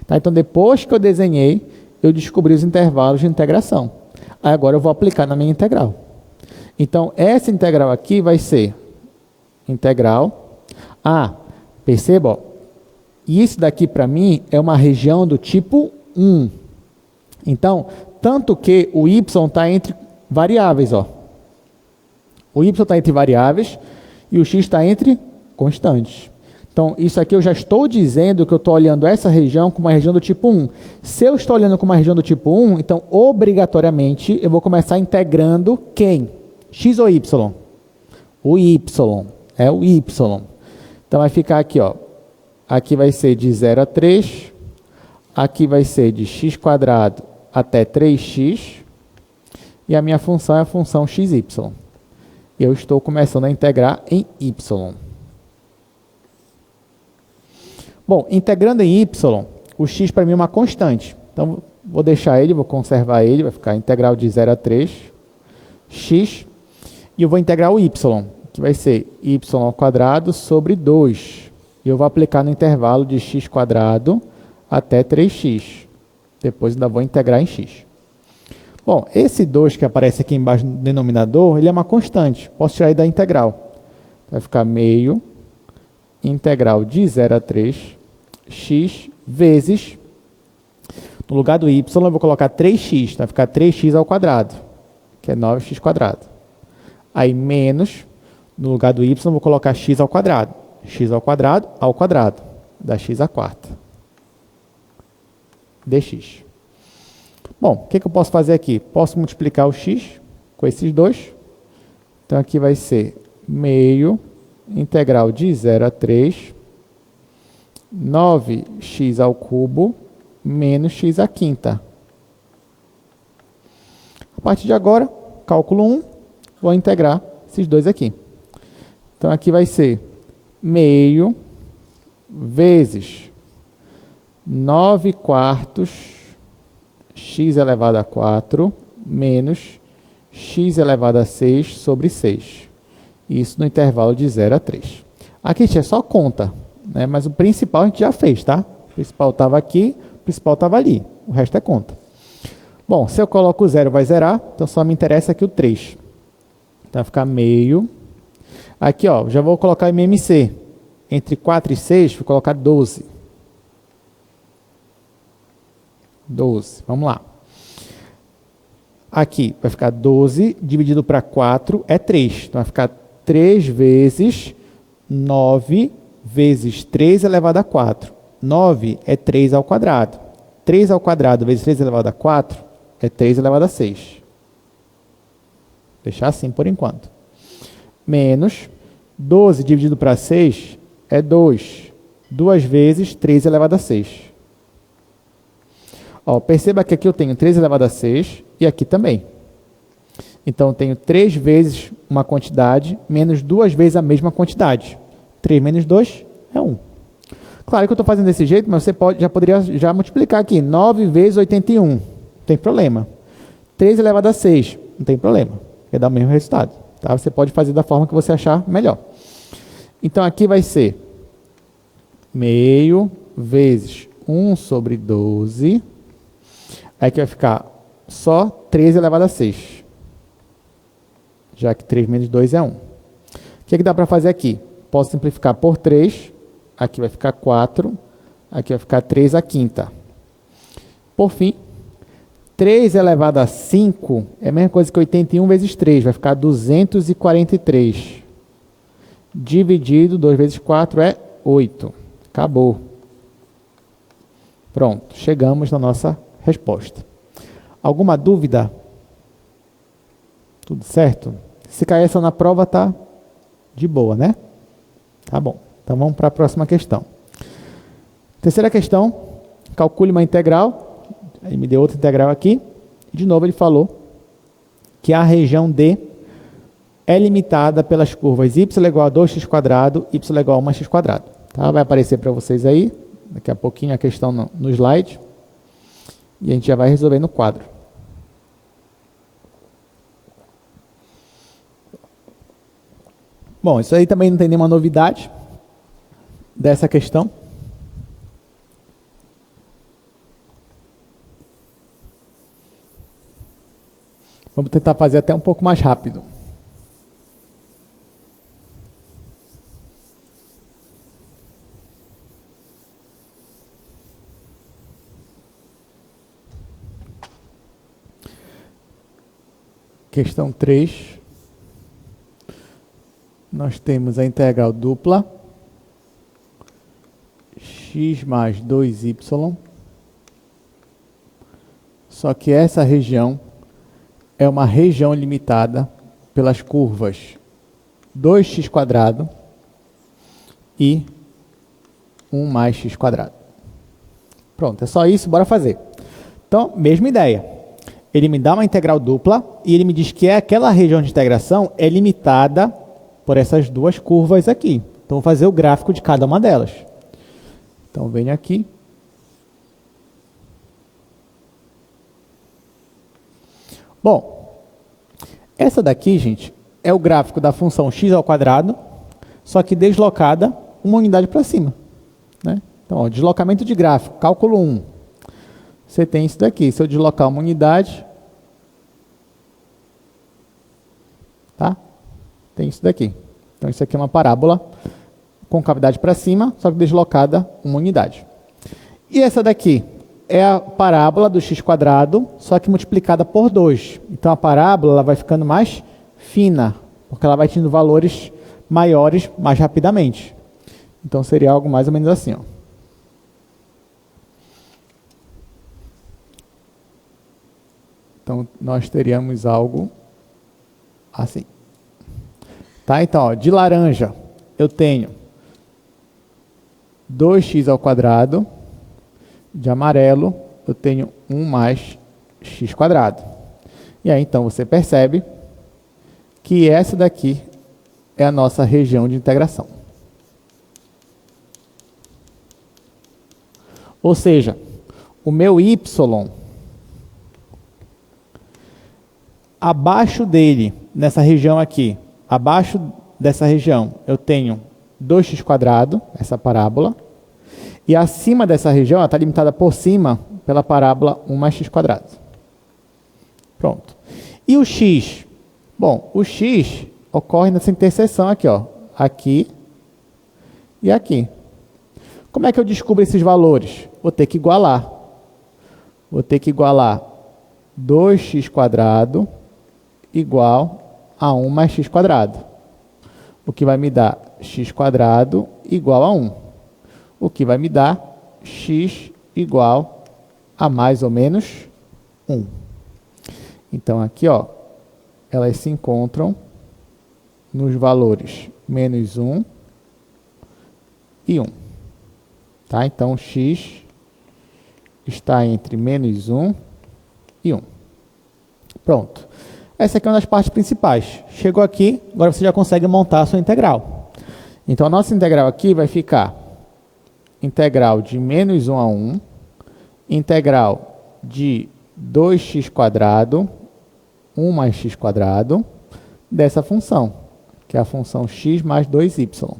Tá? Então, depois que eu desenhei, eu descobri os intervalos de integração. Aí, agora eu vou aplicar na minha integral. Então, essa integral aqui vai ser integral. Perceba, ó, isso daqui para mim é uma região do tipo 1. Então, tanto que o y está entre variáveis. Ó. O y está entre variáveis e o x está entre constantes. Então, isso aqui eu já estou dizendo que eu estou olhando essa região como uma região do tipo 1. Se eu estou olhando como uma região do tipo 1, então, obrigatoriamente, eu vou começar integrando quem? X ou y? O y. É o y. Então, vai ficar aqui, ó. Aqui vai ser de 0 a 3. Aqui vai ser de x quadrado até 3x. E a minha função é a função xy. Eu estou começando a integrar em y. Bom, integrando em y, o x para mim é uma constante. Então, vou deixar ele, vou conservar ele, vai ficar integral de 0 a 3, x, e eu vou integrar o y, que vai ser y ao quadrado sobre 2. E eu vou aplicar no intervalo de x² até 3x. Depois ainda vou integrar em x. Bom, esse 2 que aparece aqui embaixo no denominador, ele é uma constante. Posso tirar ele da integral. Vai ficar meio integral de 0 a 3 x vezes, no lugar do y, eu vou colocar 3x. Vai ficar 3x², que é 9x². Aí menos, no lugar do y, eu vou colocar x². X² ao quadrado, dá x². dx. Bom, o que eu posso fazer aqui? Posso multiplicar o x com esses dois. Então, aqui vai ser meio integral de 0 a 3, 9x² menos x². A partir de agora, cálculo 1, vou integrar esses dois aqui. Então, aqui vai ser meio vezes 9/4 x⁴ menos x⁴ sobre 6. Isso no intervalo de 0 a 3. Aqui é só conta, né? Mas o principal a gente já fez, tá? O principal estava aqui, o principal estava ali. O resto é conta. Bom, se eu coloco o 0, vai zerar. Então, só me interessa aqui o 3. Então, vai ficar meio. Aqui, ó, já vou colocar MMC. Entre 4 e 6, vou colocar 12. 12. Vamos lá. Aqui vai ficar 12 dividido para 4 é 3. Então, vai ficar 3 vezes 9 vezes 3 elevado a 4. 9 é 3². 3² vezes 3 elevado a 4 é 3 elevado a 6. Vou deixar assim por enquanto. Menos 12 dividido para 6 é 2. 2 vezes 3 elevado a 6. Ó, perceba que aqui eu tenho 3 elevado a 6 e aqui também. Então, eu tenho 3 vezes uma quantidade menos 2 vezes a mesma quantidade. 3 menos 2 é 1. Claro que eu estou fazendo desse jeito, mas você já poderia multiplicar aqui. 9 vezes 81. Não tem problema. 3 elevado a 6. Não tem problema. Vai dar o mesmo resultado. Tá? Você pode fazer da forma que você achar melhor. Então, aqui vai ser meio vezes 1 sobre 12. Aqui vai ficar só 3 elevado a 6. Já que 3 menos 2 é 1. O que dá para fazer aqui? Posso simplificar por 3. Aqui vai ficar 4. Aqui vai ficar 3/5. Por fim, 3 elevado a 5 é a mesma coisa que 81 vezes 3. Vai ficar 243. Dividido 2 vezes 4 é 8. Acabou. Pronto, chegamos na nossa resposta. Alguma dúvida? Tudo certo? Se cair essa na prova, tá de boa, né? Tá bom. Então, vamos para a próxima questão. Terceira questão, calcule uma integral. Ele me deu outra integral aqui. De novo, ele falou que a região D é limitada pelas curvas y igual a 2x², y igual a 1x². Tá? Vai aparecer para vocês aí, daqui a pouquinho, a questão no slide. E a gente já vai resolver no quadro. Bom, isso aí também não tem nenhuma novidade dessa questão. Vamos tentar fazer até um pouco mais rápido. Questão 3. Nós temos a integral dupla x mais 2y. Só que essa região é uma região limitada pelas curvas 2x² e 1 mais x². Pronto, é só isso, bora fazer. Então, mesma ideia. Ele me dá uma integral dupla e ele me diz que aquela região de integração é limitada por essas duas curvas aqui. Então, vou fazer o gráfico de cada uma delas. Então, venho aqui. Bom, essa daqui, gente, é o gráfico da função x², só que deslocada uma unidade para cima, né? Então, ó, deslocamento de gráfico, cálculo 1. Você tem isso daqui. Se eu deslocar uma unidade, tá? Tem isso daqui. Então, isso aqui é uma parábola com cavidade para cima, só que deslocada uma unidade. E essa daqui é a parábola do x², só que multiplicada por 2. Então, a parábola ela vai ficando mais fina, porque ela vai tendo valores maiores mais rapidamente. Então, seria algo mais ou menos assim, ó. Então, nós teríamos algo assim. Tá? Então, ó, de laranja, eu tenho 2x². De amarelo, eu tenho 1 mais x². E aí, então, você percebe que essa daqui é a nossa região de integração. Ou seja, o meu y, abaixo dele, nessa região aqui, abaixo dessa região, eu tenho 2x², essa parábola, e acima dessa região, ela está limitada por cima pela parábola 1 mais x². Pronto. E o x? Bom, o x ocorre nessa interseção aqui, ó, aqui e aqui. Como é que eu descubro esses valores? Vou ter que igualar. Vou ter que igualar 2x² igual a 1 mais x². O que vai me dar x² igual a 1. O que vai me dar x igual a mais ou menos 1. Então, aqui, ó, elas se encontram nos valores menos 1 e 1. Tá? Então, x está entre menos 1 e 1. Pronto. Essa aqui é uma das partes principais. Chegou aqui, agora você já consegue montar a sua integral. Então, a nossa integral aqui vai ficar integral de menos 1 a 1, integral de 2x², 1 mais x², dessa função, que é a função x mais 2y.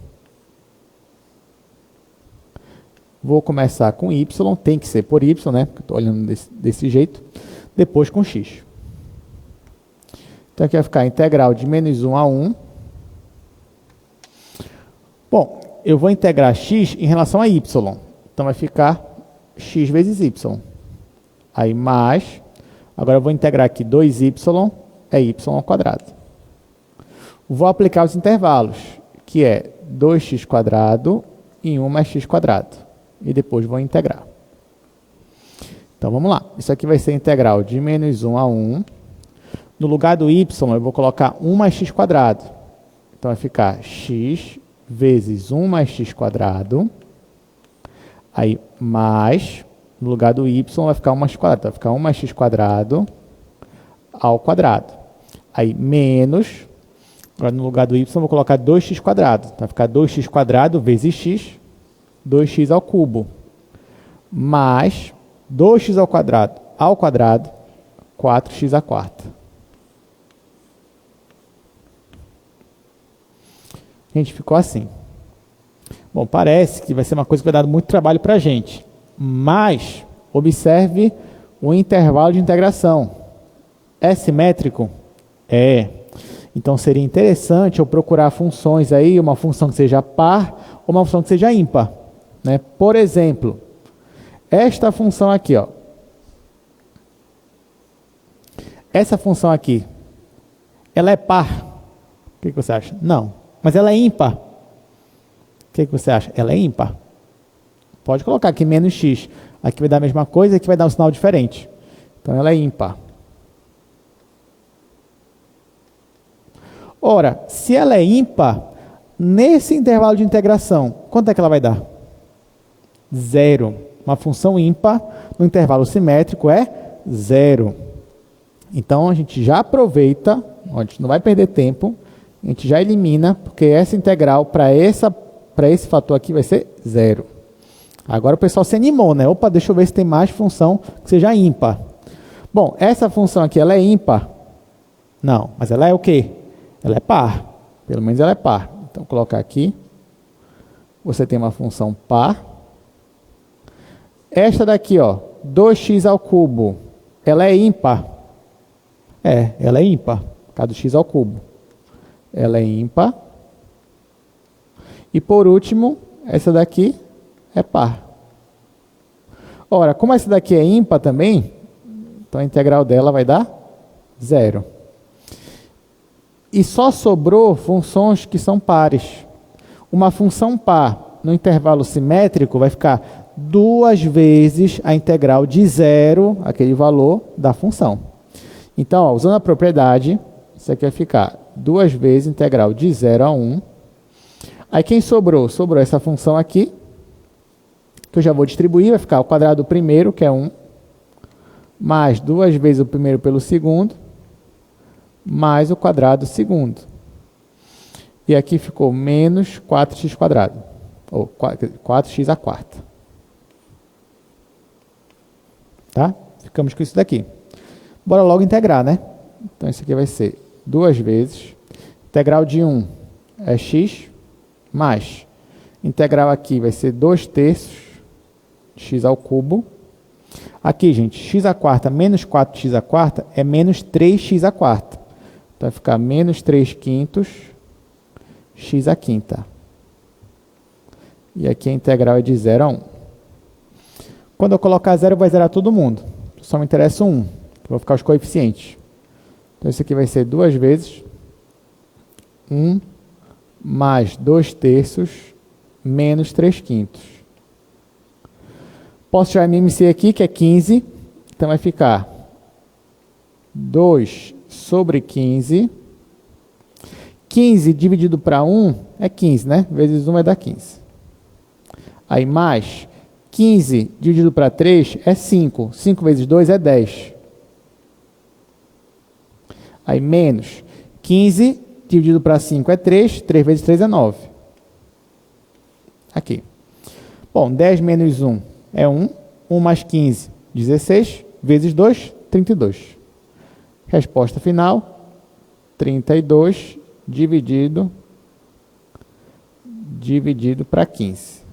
Vou começar com y, tem que ser por y, né? Porque estou olhando desse jeito. Depois com x. Então, aqui vai ficar integral de menos 1 a 1. Bom, eu vou integrar x em relação a y. Então, vai ficar x vezes y. Aí, mais. Agora, eu vou integrar aqui 2y, é y². Vou aplicar os intervalos, que é 2x² e 1 mais x². E depois vou integrar. Então, vamos lá. Isso aqui vai ser integral de menos 1 a 1. No lugar do y, eu vou colocar 1 mais x². Então, vai ficar x vezes 1 mais x², aí mais, no lugar do y vai ficar 1 mais x², vai ficar 1 mais x² ao quadrado. Aí menos, agora no lugar do y eu vou colocar 2x², vai ficar 2x² vezes x, 2x ao cubo, mais 2x ao quadrado, 4x². Gente, ficou assim. Bom, parece que vai ser uma coisa que vai dar muito trabalho para a gente. Mas, observe o intervalo de integração. É simétrico? É. Então, seria interessante eu procurar funções aí, uma função que seja par ou uma função que seja ímpar. Né? Por exemplo, esta função aqui, ó. Essa função aqui, ela é par? O que você acha? Não. Mas ela é ímpar. O que você acha? Ela é ímpar. Pode colocar aqui menos x. Aqui vai dar a mesma coisa, aqui vai dar um sinal diferente. Então, ela é ímpar. Ora, se ela é ímpar, nesse intervalo de integração, quanto é que ela vai dar? 0. Uma função ímpar no intervalo simétrico é 0. Então, a gente já aproveita, a gente não vai perder tempo, a gente já elimina, porque essa integral para esse fator aqui vai ser 0. Agora o pessoal se animou, né? Opa, deixa eu ver se tem mais função que seja ímpar. Bom, essa função aqui, ela é ímpar? Não, mas ela é o quê? Ela é par. Pelo menos ela é par. Então, vou colocar aqui você tem uma função par. Esta daqui, ó, 2x ao cubo, ela é ímpar? Ela é ímpar, por causa do x ao cubo. Ela é ímpar. E por último, essa daqui é par. Ora, como essa daqui é ímpar também, então a integral dela vai dar 0. E só sobrou funções que são pares. Uma função par no intervalo simétrico vai ficar 2 vezes a integral de 0, aquele valor da função. Então, ó, usando a propriedade, isso aqui vai ficar 2 vezes a integral de 0 a 1. Aí quem sobrou? Sobrou essa função aqui, que eu já vou distribuir, vai ficar o quadrado do primeiro, que é 1, mais 2 vezes o primeiro pelo segundo, mais o quadrado do segundo. E aqui ficou menos 4x quadrado, ou 4x à quarta. Tá? Ficamos com isso daqui. Bora logo integrar, né? Então isso aqui vai ser 2 vezes, integral de 1 é x, mais, integral aqui vai ser 2/3 de x ao cubo. Aqui, gente, x à quarta menos 4x à quarta é menos 3x à quarta. Então vai ficar menos 3/5 x à quinta. E aqui a integral é de 0 a 1. Quando eu colocar 0, vai zerar todo mundo. Só me interessa 1, que vou ficar os coeficientes. Então isso aqui vai ser 2 vezes 1 mais 2/3 menos 3/5. Posso tirar MMC aqui, que é 15. Então vai ficar 2 sobre 15. 15 dividido para 1 é 15, né? Vezes 1 vai dar 15. Aí mais 15 dividido para 3 é 5. 5 vezes 2 é 10. Aí menos 15 dividido para 5 é 3. 3 vezes 3 é 9. Aqui. Bom, 10 menos 1 é 1. 1 mais 15, 16. Vezes 2, 32. Resposta final, 32 dividido para 15.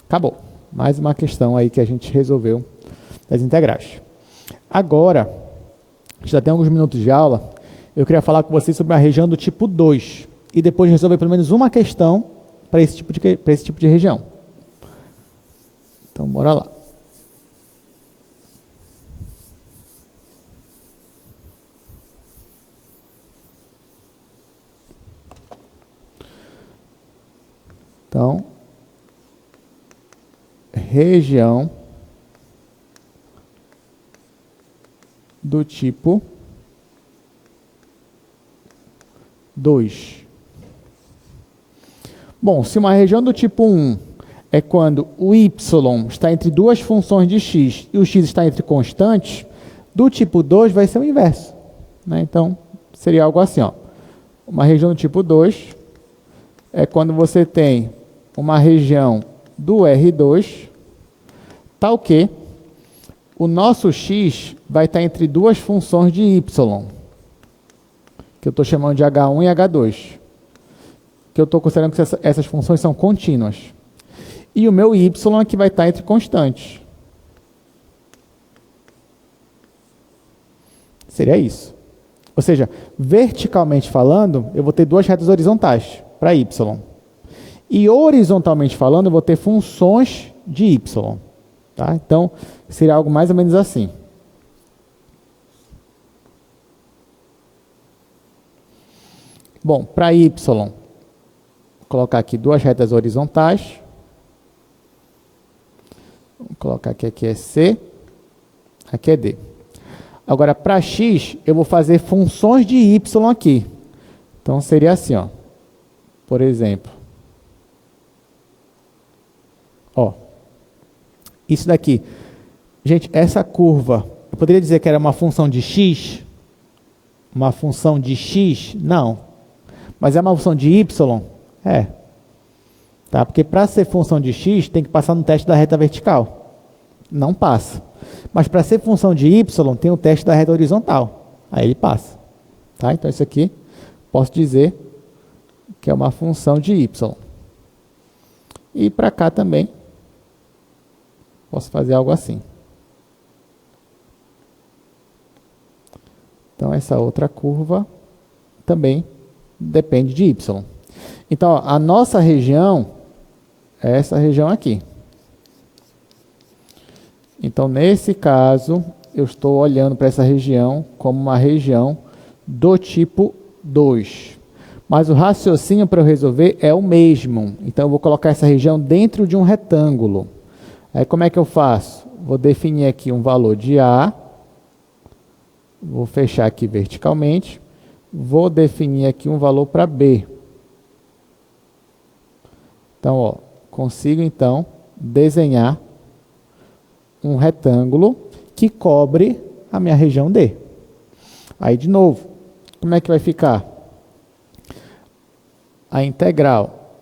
Acabou. Mais uma questão aí que a gente resolveu das integrais. Agora, já tem alguns minutos de aula, eu queria falar com vocês sobre a região do tipo 2 e depois resolver pelo menos uma questão para esse tipo de região. Então, bora lá. Então, região do tipo 2. Bom, se uma região do tipo 1 é quando o y está entre duas funções de x e o x está entre constantes, do tipo 2 vai ser o inverso. Né? Então, seria algo assim. Ó. Uma região do tipo 2 é quando você tem uma região do R2, tal que o nosso x vai estar entre duas funções de y, que eu estou chamando de H1 e H2, que eu estou considerando que essas funções são contínuas. E o meu y é que vai estar entre constantes. Seria isso. Ou seja, verticalmente falando, eu vou ter duas retas horizontais para y. E horizontalmente falando, eu vou ter funções de y. Tá? Então, seria algo mais ou menos assim. Bom, para y, vou colocar aqui duas retas horizontais. Vou colocar aqui é C, aqui é D. Agora, para x, eu vou fazer funções de y aqui. Então, seria assim, ó. Por exemplo. Ó. Isso daqui. Gente, essa curva, eu poderia dizer que era uma função de x? Uma função de x? Não. Mas é uma função de y? É. Tá? Porque para ser função de x, tem que passar no teste da reta vertical. Não passa. Mas para ser função de y, tem o teste da reta horizontal. Aí ele passa. Tá? Então, isso aqui, posso dizer que é uma função de y. E para cá também, posso fazer algo assim. Então, essa outra curva também depende de y. Então, ó, a nossa região é essa região aqui. Então, nesse caso, eu estou olhando para essa região como uma região do tipo 2. Mas o raciocínio para eu resolver é o mesmo. Então, eu vou colocar essa região dentro de um retângulo. Aí, como é que eu faço? Vou definir aqui um valor de A. Vou fechar aqui verticalmente. Vou definir aqui um valor para B. Então, ó, consigo, então, desenhar um retângulo que cobre a minha região D. Aí, de novo, como é que vai ficar? A integral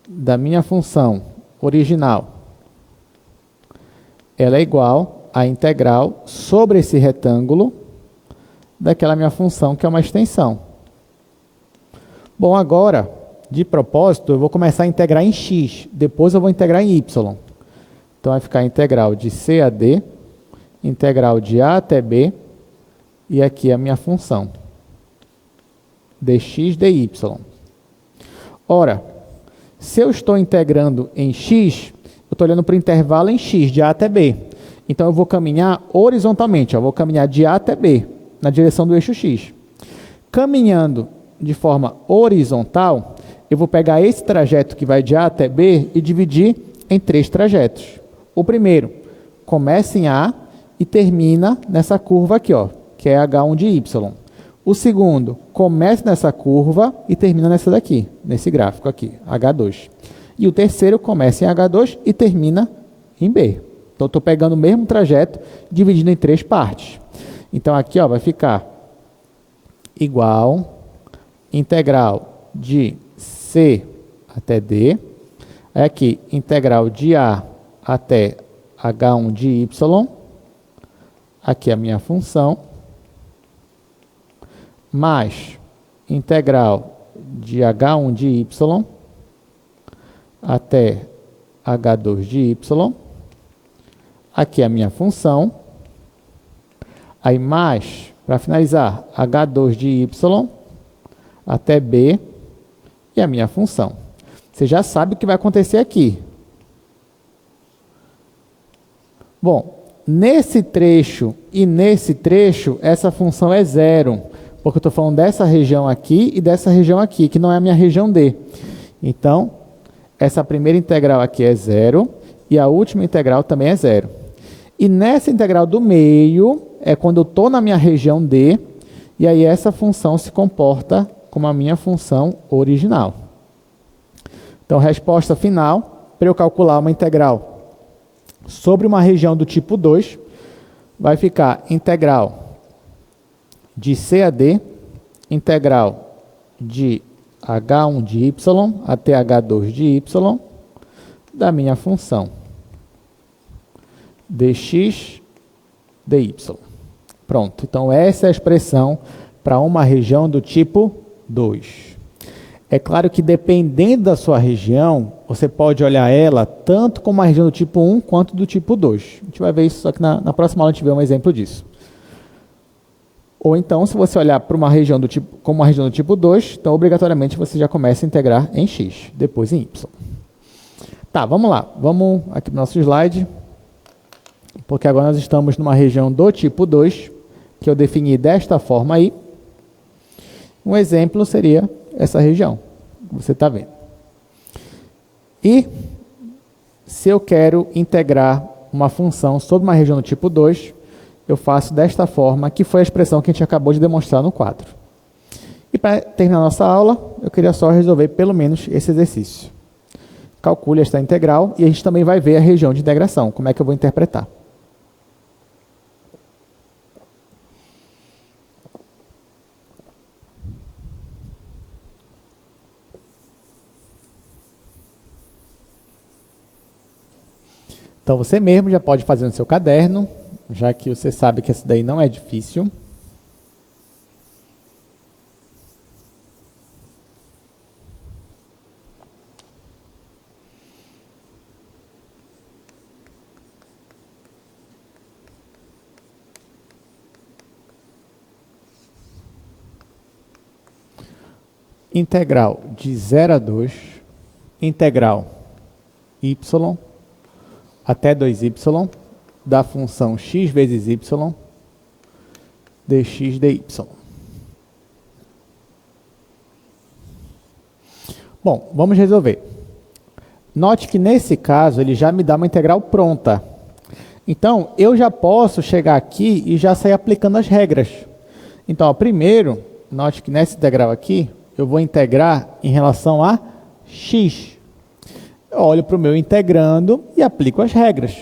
da minha função original, ela é igual à integral sobre esse retângulo daquela minha função que é uma extensão. Bom, agora, de propósito, eu vou começar a integrar em x, depois eu vou integrar em y. Então, vai ficar a integral de c a d, integral de a até b, e aqui a minha função, dx dy. Ora, se eu estou integrando em x, eu estou olhando para o intervalo em x, de a até b. Então, eu vou caminhar horizontalmente, eu vou caminhar de a até b, na direção do eixo x. Caminhando de forma horizontal, eu vou pegar esse trajeto que vai de a até b e dividir em 3 trajetos. O primeiro começa em A e termina nessa curva aqui, ó, que é H1 de Y. O segundo começa nessa curva e termina nessa daqui, nesse gráfico aqui, H2. E o terceiro começa em H2 e termina em B. Então, estou pegando o mesmo trajeto, dividindo em 3 partes. Então, aqui ó, vai ficar igual integral de C até D. Aqui, integral de A até H1 de Y, aqui a minha função, mais integral de H1 de Y até H2 de Y, aqui a minha função, aí mais, para finalizar, H2 de Y até B e a minha função. Você já sabe o que vai acontecer aqui. Bom, nesse trecho e nesse trecho, essa função é zero, porque eu estou falando dessa região aqui e dessa região aqui, que não é a minha região D. Então, essa primeira integral aqui é zero e a última integral também é zero. E nessa integral do meio, é quando eu estou na minha região D, e aí essa função se comporta como a minha função original. Então, resposta final, para eu calcular uma integral sobre uma região do tipo 2, vai ficar integral de C a D, integral de H1 de Y até H2 de Y, da minha função dx dy. Pronto, então essa é a expressão para uma região do tipo 2. É claro que dependendo da sua região, você pode olhar ela tanto como uma região do tipo 1 quanto do tipo 2. A gente vai ver isso, só que na próxima aula a gente vê um exemplo disso. Ou então, se você olhar para uma região do tipo, como uma região do tipo 2, então obrigatoriamente você já começa a integrar em x, depois em y. Tá, vamos lá. Vamos aqui para o nosso slide, porque agora nós estamos numa região do tipo 2, que eu defini desta forma aí. Um exemplo seria essa região que você está vendo. E se eu quero integrar uma função sobre uma região do tipo 2, eu faço desta forma, que foi a expressão que a gente acabou de demonstrar no quadro. E para terminar a nossa aula, eu queria só resolver pelo menos esse exercício. Calcule esta integral e a gente também vai ver a região de integração, como é que eu vou interpretar. Então, você mesmo já pode fazer no seu caderno, já que você sabe que essa daí não é difícil. integral de 0 a 2, integral y até 2y da função x vezes y dx dy. Bom, vamos resolver. Note que nesse caso ele já me dá uma integral pronta. Então, eu já posso chegar aqui e já sair aplicando as regras. Então, ó, primeiro, note que nessa integral aqui, eu vou integrar em relação a x. Eu olho para o meu integrando e aplico as regras.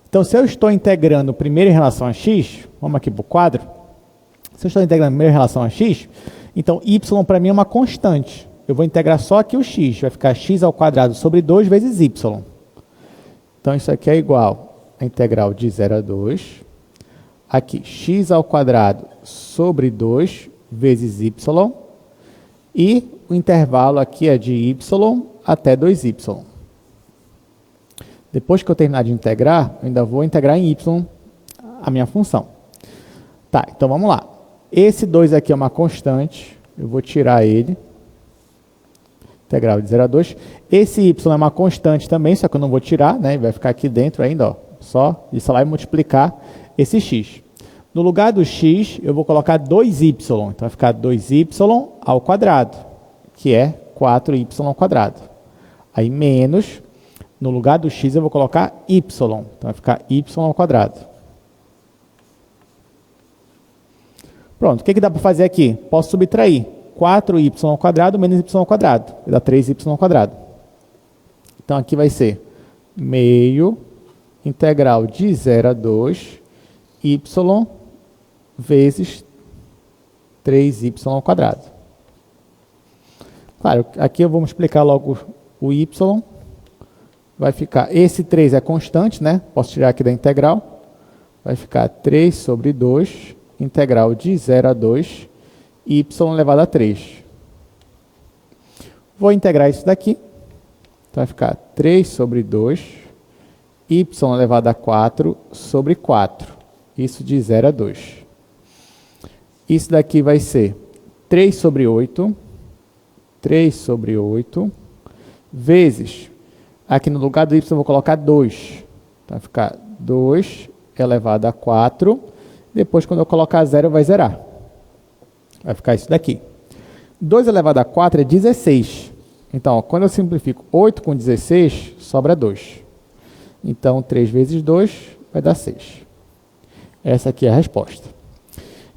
Então, se eu estou integrando primeiro em relação a x, vamos aqui para o quadro. Se eu estou integrando primeiro em relação a x, então y para mim é uma constante. Eu vou integrar só aqui o x, vai ficar x ao quadrado sobre 2 vezes y. Então, isso aqui é igual a integral de 0 a 2. Aqui, x ao quadrado sobre 2 vezes y. E o intervalo aqui é de y até 2y. Depois que eu terminar de integrar, eu ainda vou integrar em y a minha função. Tá, então vamos lá. Esse 2 aqui é uma constante, eu vou tirar ele. Integral de 0 a 2. Esse y é uma constante também, só que eu não vou tirar, né? Vai ficar aqui dentro ainda, ó. Só isso lá e multiplicar esse x. No lugar do x, eu vou colocar 2y. Então, vai ficar 2y ao quadrado, que é 4y ao quadrado. Aí, menos, no lugar do x, eu vou colocar y. Então, vai ficar y ao quadrado. Pronto, o que dá para fazer aqui? Posso subtrair 4y ao quadrado menos y ao quadrado. Vai dar 3y ao quadrado. Então, aqui vai ser meio integral de 0 a 2 y vezes 3y ao quadrado. Claro, aqui eu vou multiplicar logo o y. Vai ficar, esse 3 é constante, né? Posso tirar aqui da integral. Vai ficar 3 sobre 2, integral de 0 a 2, y elevado a 3. Vou integrar isso daqui. Então, vai ficar 3 sobre 2, y elevado a 4 sobre 4. Isso de 0 a 2. Isso daqui vai ser 3 sobre 8. 3 sobre 8. Vezes, aqui no lugar do y eu vou colocar 2. Então, vai ficar 2 elevado a 4. Depois, quando eu colocar 0, vai zerar. Vai ficar isso daqui. 2 elevado a 4 é 16. Então, ó, quando eu simplifico 8 com 16, sobra 2. Então, 3 vezes 2 vai dar 6. Essa aqui é a resposta.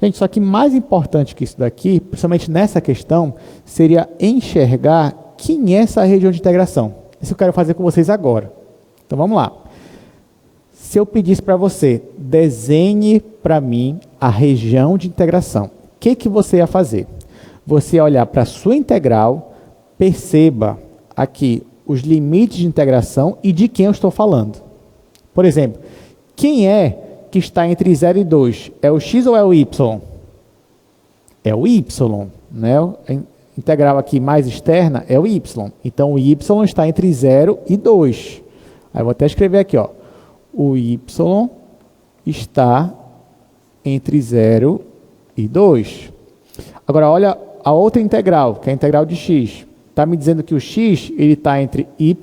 Gente, só que mais importante que isso daqui, principalmente nessa questão, seria enxergar quem é essa região de integração. Isso eu quero fazer com vocês agora. Então, vamos lá. Se eu pedisse para você, desenhe para mim a região de integração, o que você ia fazer? Você ia olhar para a sua integral, perceba aqui os limites de integração e de quem eu estou falando. Por exemplo, quem é que está entre 0 e 2? É o x ou é o y? É o y, né? A integral aqui mais externa é o y. Então, o y está entre 0 e 2. Aí eu vou até escrever aqui, ó. O y está entre 0 e 2. Agora, olha a outra integral, que é a integral de x. Está me dizendo que o x está entre y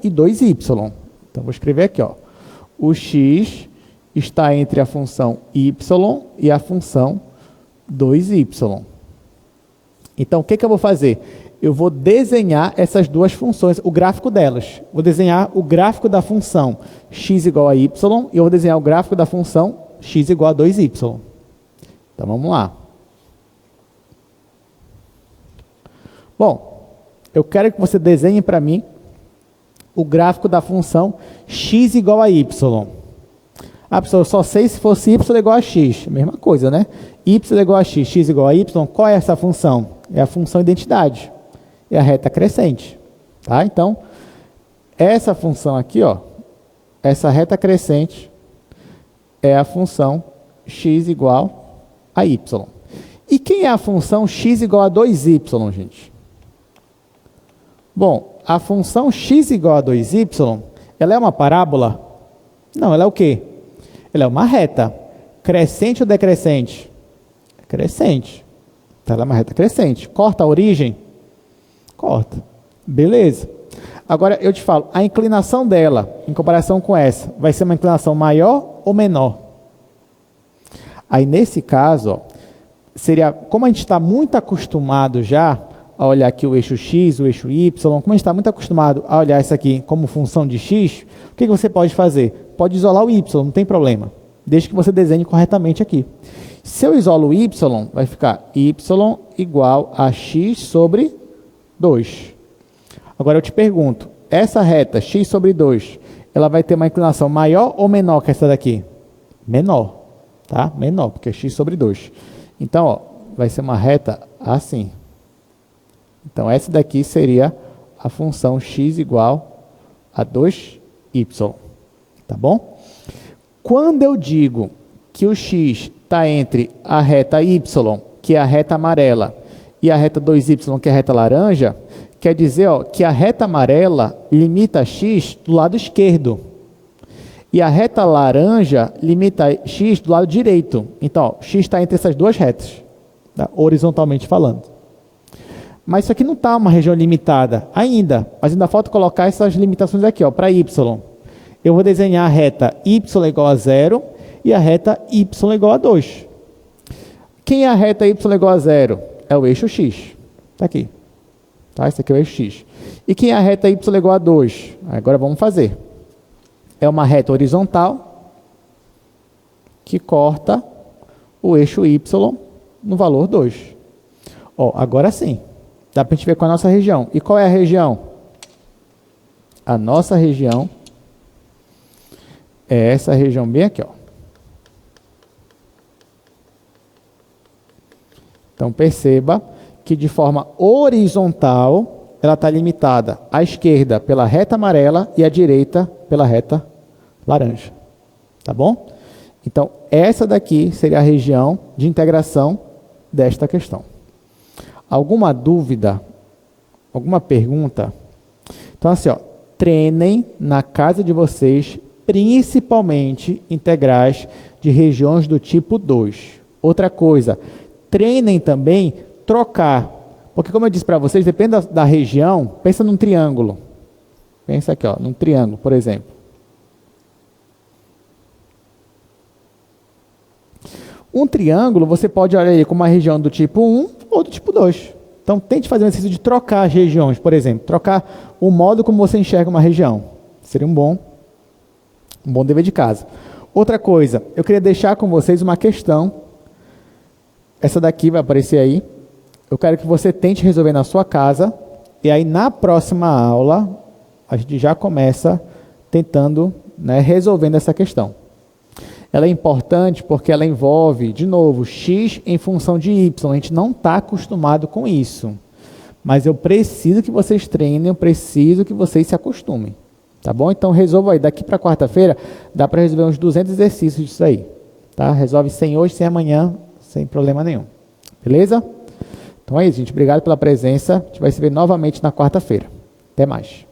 e 2y. Então, vou escrever aqui, ó. O x está entre a função y e a função 2y. Então, o que eu vou fazer? Eu vou desenhar essas duas funções, o gráfico delas. Vou desenhar o gráfico da função x igual a y e eu vou desenhar o gráfico da função x igual a 2y. Então, vamos lá. Bom, eu quero que você desenhe para mim o gráfico da função x igual a y. Ah, pessoal, eu só sei se fosse y igual a x. Mesma coisa, né? Y igual a x, x igual a y. Qual é essa função? É a função identidade. É a reta crescente. Tá? Então, essa função aqui, ó, essa reta crescente é a função x igual a y. E quem é a função x igual a 2y, gente? Bom, a função x igual a 2y, ela é uma parábola? Não, ela é o quê? Ela é uma reta. Crescente ou decrescente? Crescente. Então, ela é uma reta crescente. Corta a origem? Corta. Beleza. Agora eu te falo, a inclinação dela, em comparação com essa, vai ser uma inclinação maior ou menor? Aí nesse caso, ó, seria, como a gente está muito acostumado já a olhar aqui o eixo X, o eixo Y, como a gente está muito acostumado a olhar isso aqui como função de X, o que você pode fazer? Pode isolar o Y, não tem problema, desde que você desenhe corretamente aqui. Se eu isolo o Y, vai ficar Y igual a X sobre 2. Agora eu te pergunto, essa reta x sobre 2, ela vai ter uma inclinação maior ou menor que essa daqui? Menor, tá? Menor, porque é x sobre 2. Então, ó, vai ser uma reta assim. Então, essa daqui seria a função x igual a 2y, tá bom? Quando eu digo que o x está entre a reta y, que é a reta amarela, e a reta 2y, que é a reta laranja, quer dizer, ó, que a reta amarela limita x do lado esquerdo. E a reta laranja limita x do lado direito. Então, ó, x está entre essas duas retas, tá? Horizontalmente falando. Mas isso aqui não está uma região limitada ainda. Mas ainda falta colocar essas limitações aqui para y. Eu vou desenhar a reta y igual a 0 e a reta y igual a 2. Quem é a reta y igual a 0? É o eixo x. Está aqui. Tá? Esse aqui é o eixo x. E quem é a reta y igual a 2? Agora vamos fazer. É uma reta horizontal que corta o eixo y no valor 2. Ó, agora sim. Dá para a gente ver com a nossa região. E qual é a região? A nossa região é essa região bem aqui, ó. Então perceba que de forma horizontal, ela está limitada à esquerda pela reta amarela e à direita pela reta laranja. Tá bom? Então, essa daqui seria a região de integração desta questão. Alguma dúvida? Alguma pergunta? Então, assim, ó, treinem na casa de vocês, principalmente integrais de regiões do tipo 2. Outra coisa, treinem também trocar, porque como eu disse para vocês, depende da região, pensa num triângulo. Pensa aqui, ó, num triângulo, por exemplo. Um triângulo, você pode olhar ele como uma região do tipo 1 ou do tipo 2. Então, tente fazer um exercício de trocar as regiões, por exemplo. Trocar o modo como você enxerga uma região. Seria um bom dever de casa. Outra coisa, eu queria deixar com vocês uma questão. Essa daqui vai aparecer aí. Eu quero que você tente resolver na sua casa. E aí, na próxima aula, a gente já começa tentando, resolvendo essa questão. Ela é importante porque ela envolve, de novo, x em função de y. A gente não está acostumado com isso. Mas eu preciso que vocês treinem, eu preciso que vocês se acostumem. Tá bom? Então, resolva aí. Daqui para quarta-feira, dá para resolver uns 200 exercícios disso aí. Tá? Resolve sem hoje, sem amanhã, sem problema nenhum. Beleza? Então é isso, gente. Obrigado pela presença. A gente vai se ver novamente na quarta-feira. Até mais.